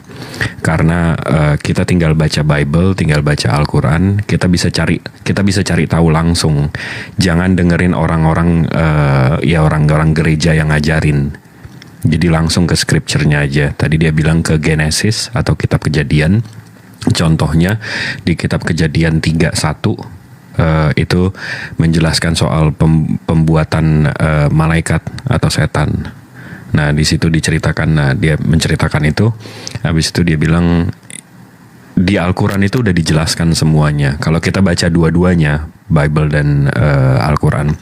Karena kita tinggal baca Bible, tinggal baca Al-Quran, kita bisa cari tahu langsung. Jangan dengerin orang-orang orang-orang gereja yang ngajarin. Jadi langsung ke scripture-nya aja. Tadi dia bilang ke Genesis atau kitab Kejadian. Contohnya di kitab Kejadian 3:1 itu menjelaskan soal pembuatan malaikat atau setan. Nah, di situ diceritakan, dia menceritakan itu. Habis itu dia bilang di Al-Quran itu udah dijelaskan semuanya. Kalau kita baca dua-duanya, Bible dan Al-Quran,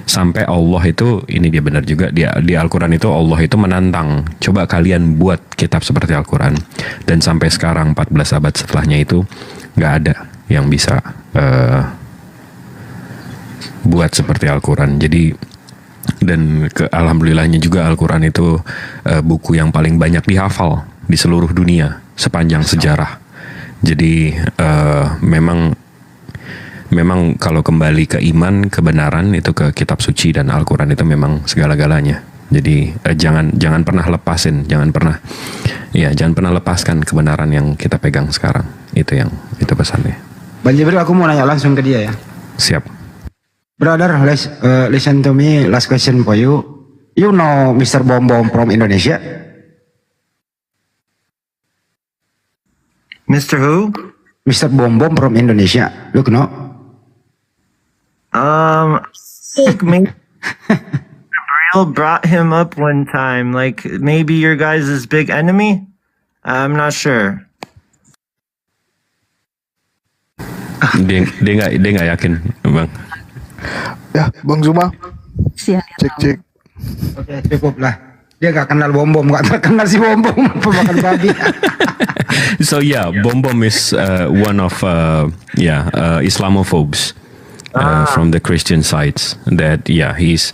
sampai Allah itu, ini dia benar juga, di Al-Quran itu Allah itu menantang, coba kalian buat kitab seperti Al-Quran. Dan sampai sekarang 14 abad setelahnya itu nggak ada yang bisa buat seperti Al-Quran. Jadi dan alhamdulillahnya juga Al-Quran itu buku yang paling banyak dihafal di seluruh dunia sepanjang sejarah. Jadi memang kalau kembali ke iman, kebenaran itu ke kitab suci dan Al-Quran itu memang segala-galanya. Jadi jangan pernah jangan pernah lepaskan kebenaran yang kita pegang sekarang. Itu pesannya. Bang Jibril, aku mau nanya langsung ke dia ya. Siap. Brother, listen to me. Last question for you. You know Mr. Bom Bom from Indonesia? Mr. who? Mr. Bom Bom from Indonesia. Look, no? Maybe Gabriel brought him up one time. Like maybe your guys' big enemy? I'm not sure. Dia nggak yakin, Bang. Ya, Bang Zuma. Cek. Oke, cukup lah. Dia gak kenal Bom Bom, gak kenal si Bom Bom, pemakan babi. So yeah, Bom Bom is one of Islamophobes from the Christian sides. That he's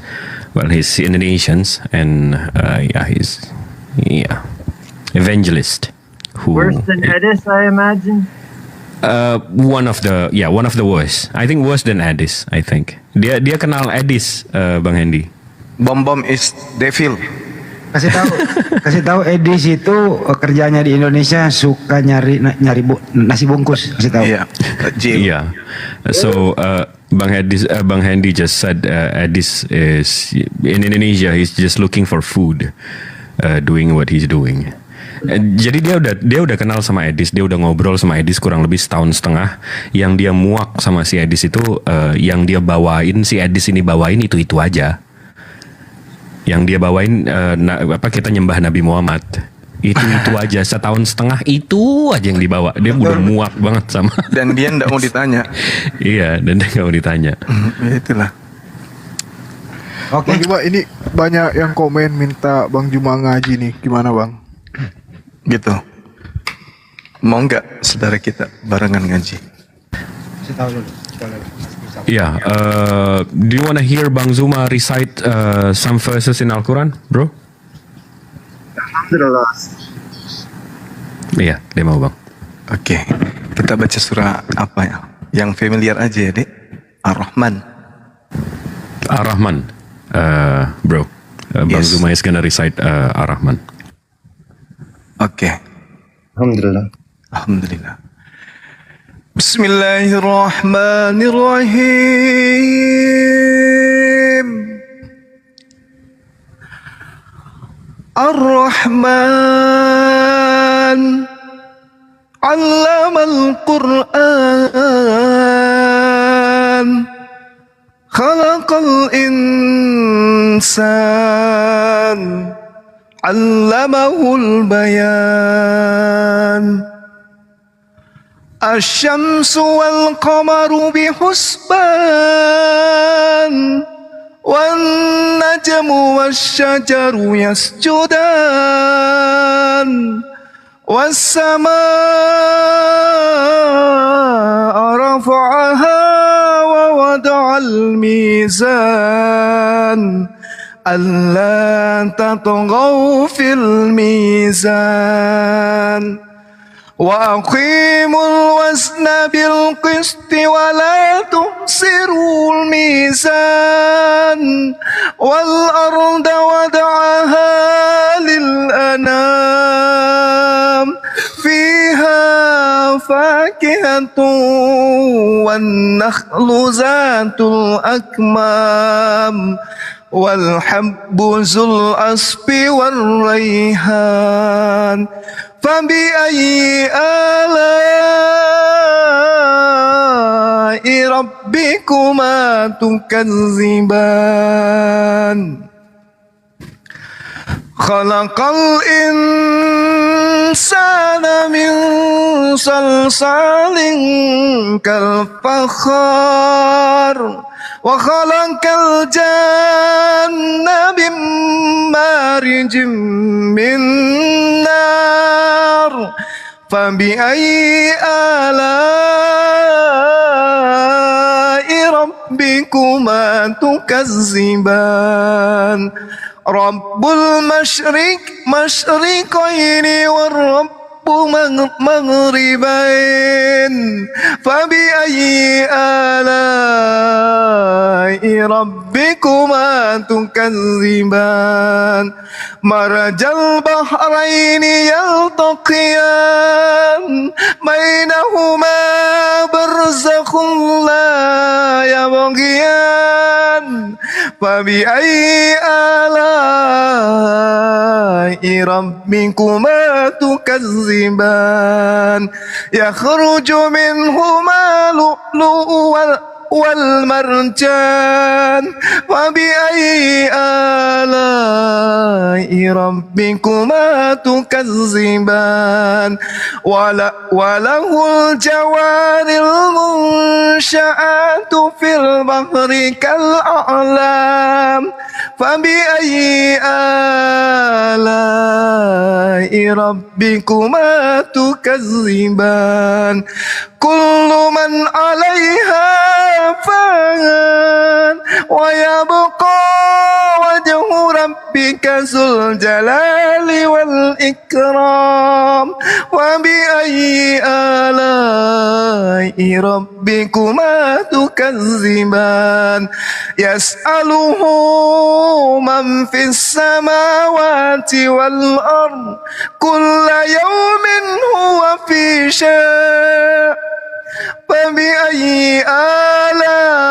Indonesians and he's evangelist. Worse than Edis, I imagine. One of the worst. I think worse than Edis. I think dia kenal Edis, Bang Hendy. Bom Bom is devil. Kasih tahu Edis itu kerjanya di Indonesia suka nyari nasi bungkus. Kasih tahu. Yeah. So Bang Hendy just said Edis is in Indonesia. He's just looking for food, doing what he's doing. Jadi dia udah kenal sama Edis, dia udah ngobrol sama Edis kurang lebih setahun setengah. Yang dia muak sama si Edis itu, yang dia bawain, si Edis ini bawain itu aja. Yang dia bawain kita nyembah Nabi Muhammad. Itu aja, setahun setengah itu aja yang dibawa. Dia udah muak banget sama. Dan dia nggak mau ditanya. Iya, dan dia nggak mau ditanya. Itulah. Oke. Bang Juma, ini banyak yang komen minta Bang Juma ngaji nih, gimana Bang? Gitu. Mau nggak saudara kita barengan ngaji? Kasih tahu dulu. Yeah, do you want to hear Bang Zuma recite some verses in Al-Quran, bro? Alhamdulillah. Iya, dia mau Bang. Oke, kita baca surah apa ya? Yang familiar aja ya, Dek. Ar-Rahman. Ar-Rahman, bro. Bang Zuma is gonna recite Ar-Rahman. Oke. Alhamdulillah. Bismillahirrahmanirrahim. Ar-Rahman Allamal Qur'an Khalaqal insan Allamahul bayan Asy-syamsu wal qamaru bihusban wan najmu wasyajaru yasjudan was-samaa'a rafa'aha wa wada'al mizan alla tatghaw fil mizan wa aqimul wazna bil qisti wa la tuhsirul mizan wal arda wada'aha lil anam fiha fakihatun wan nakhlu zatul akmam wal habbu zul asfi war raihan fabi'ayyi ala'i rabbikuma tukadziban Khalaqal insana min salsalin kal fakhar wa khalaqal janna min marijim min nar fabi'ayyi ala'i rabbikuma tukadziban Rabbul masyriqaini war Rabbu maghribain fabi'ayyi ala'i rabbikuma tukadziban marajal bahraini yaltaqiyan bainahuma barzakhun la yabghiyan fabi'ayyi ala'i rabbikuma tukadziban yakhruju minhuma lu'lu'u wal marjan fabi'ayyi ala'i rabbikuma tukadziban walahul jawaril munsya'atu fil bahri kal a'lam fabi'ayyi ala'i rabbikuma tukadziban kullu man 'alaiha fan wa yabqa wajhu rabbika zul jalali wal ikram wa bi'ayyi ala'i rabbikuma tukadziban yas'aluhu man fis samawati wal ard kulla yawmin huwa fi sya' fabi'ayyi ala'i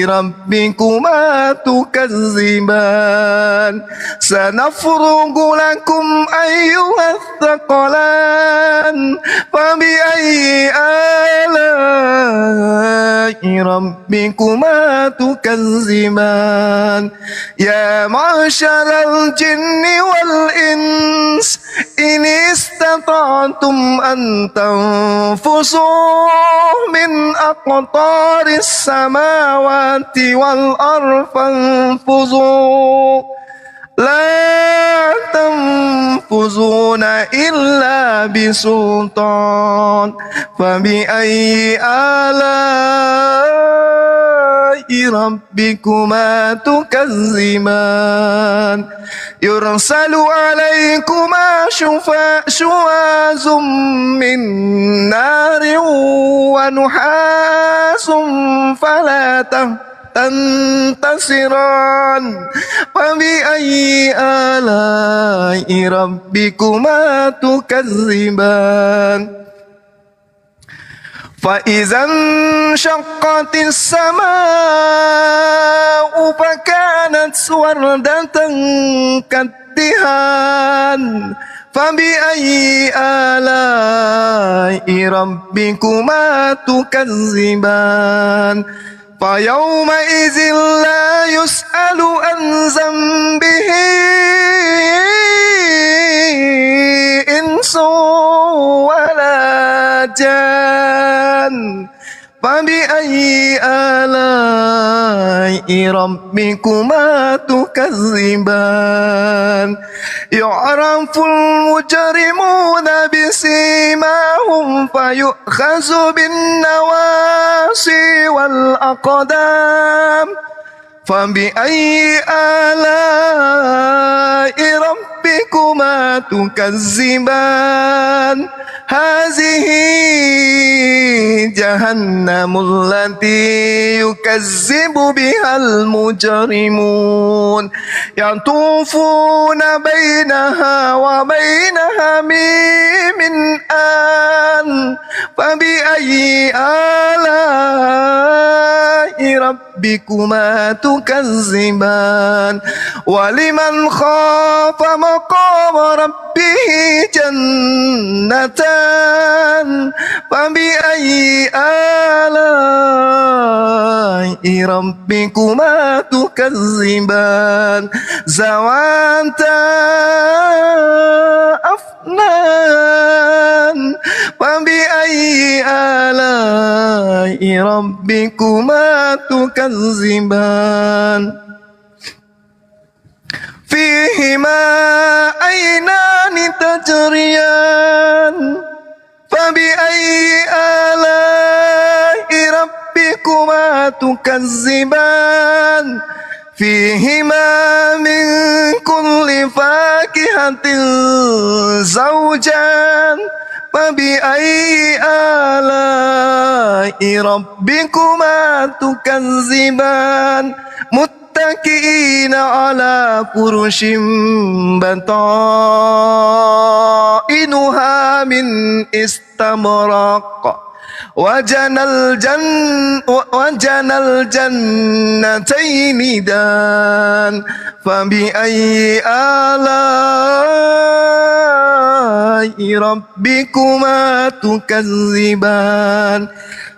rabbikuma tukadziban sanafrugu lakum ayyuhath thaqalan fabi'ayyi ala'i rabbikuma tukadziban ya ma'syaral jinni wal ins in istata'tum an tanfusuh min aqtaris samawati wal ard fanfuzuh la tanfuzuna illa bisultan fabi'ayyi ala'i rabbikuma tukadziban yursalu alaikuma syuwazum min narin wa nuhasum falatah tantasiran fabi'ayyi ala'i rabbikuma tukadziban فإذا انشقت السماء فكانت وردة كالدهان فبأي آلاء ربكما تكذبان فيومئذ لا يسأل عن ذنبه إنس ولا جان فبأي آلاء ربكما تكذبان يعرف المجرمون بسيماهم فيؤخذ بالنواصي والأقدام فبأي آلاء ربكما تكذبان هذه جهنم التي يكذب بها المجرمون يطوفون بينها وبين حميم آن فبأي آلاء ربكما تكذبان ولمن خاف مقام ربه جنتان فبأي آلاء ربكما تكذبان ذواتا أفنان فبأي آلاء ربكما تكذبان فيهما عينان تجريان فبأي آلاء ربكما تكذبان فيهما من كل فاكهة زوجان فبأي آلاء ربكما تكذبان متكئين على فرش بطائنها من استبرق وجنى الجنتين دان فبأي آلاء ربكما تكذبان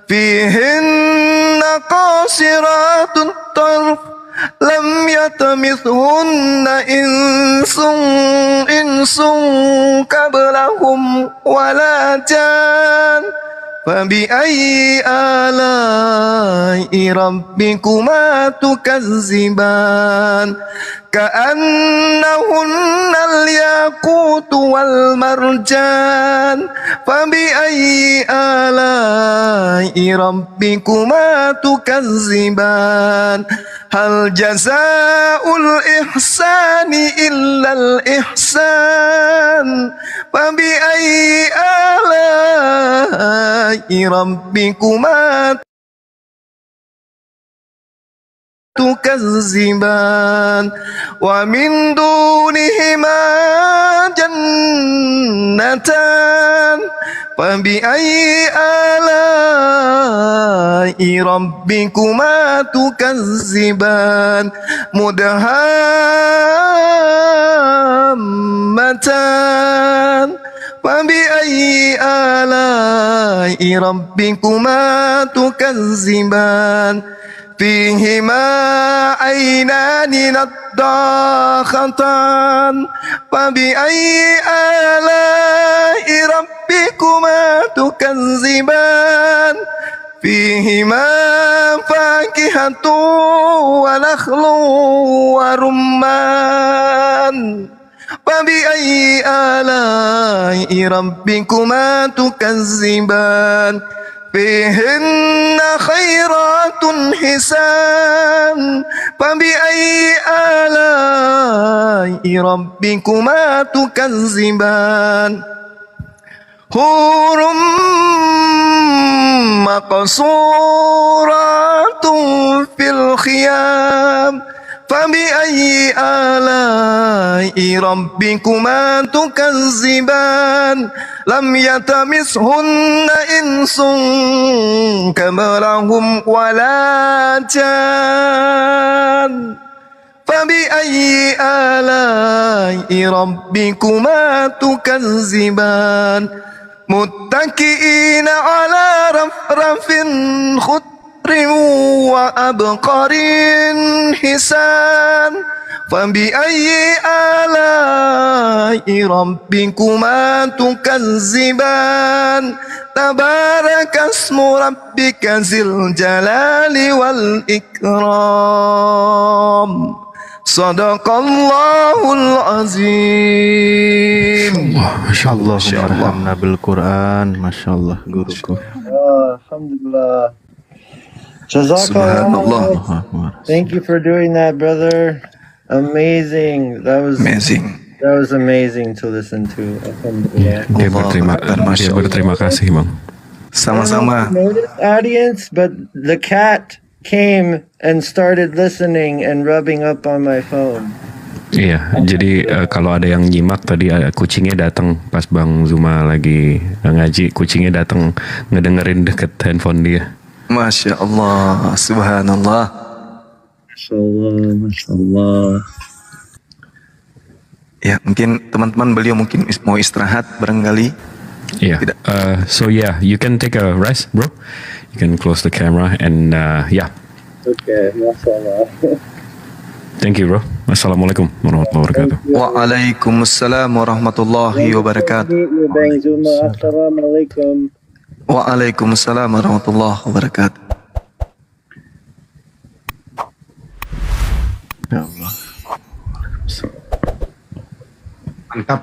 فيهن قاصرات الطرف لم يطمثهن إنس قبلهم ولا جان فبأي آلاء ربكما تكذبان كأنهن الياقوت والمرجان فبأي آلاء ربكما تكذبان هل جزاء الإحسان إلا الإحسان فبأي آلاء ربكما تكذبان ومن دونهما جنتان فبأي آلاء ربكما تكذبان مدهامتان فبأي آلاء ربكما تكذبان فيهما عينان نضاختان فبأي آلاء ربكما تكذبان فيهما فاكهة ونخل ورمان فبأي آلاء ربكما تكذبان فيهن خيرات حسان فبأي آلاء ربكما تكذبان حور مقصورات في الخيام فبأي آلاء ربكما تكذبان لم يطمثهن إنس إنس قبلهم ولا جان فبأي آلاء ربكما تكذبان متكئين على رفرف خضر وأبقر حسان فبأي آلاء ربكما تكذبان تبارك اسم ربك ذي الجلال والإكرام صدق الله العظيم. Masya Allah, marhamna bil Quran. Masya Allah, guruku. Alhamdulillah. Subhanallah. Jazakallah. Thank you for doing that, brother. Amazing. That was amazing to listen to. Alhamdulillah. Dia berterima kasih, Bang. Sama-sama. Notice audience, but the cat came and started listening and rubbing up on my phone. Iya, jadi kalau ada yang nyimak tadi kucingnya datang pas Bang Zuma lagi ngaji, kucingnya datang ngedengerin deket handphone dia. Masya Allah, subhanallah. Masya Allah. Ya, mungkin teman-teman beliau mungkin mau istirahat barangkali. Yeah. So yeah, you can take a rest, bro. You can close the camera and yeah. Okay, mashallah. Thank you, bro. Assalamualaikum warahmatullahi wabarakatuh. Waalaikumsalam warahmatullahi wabarakatuh. Assalamualaikum. Waalaikumsalam warahmatullahi wabarakatuh. Ya Allah. Mantap.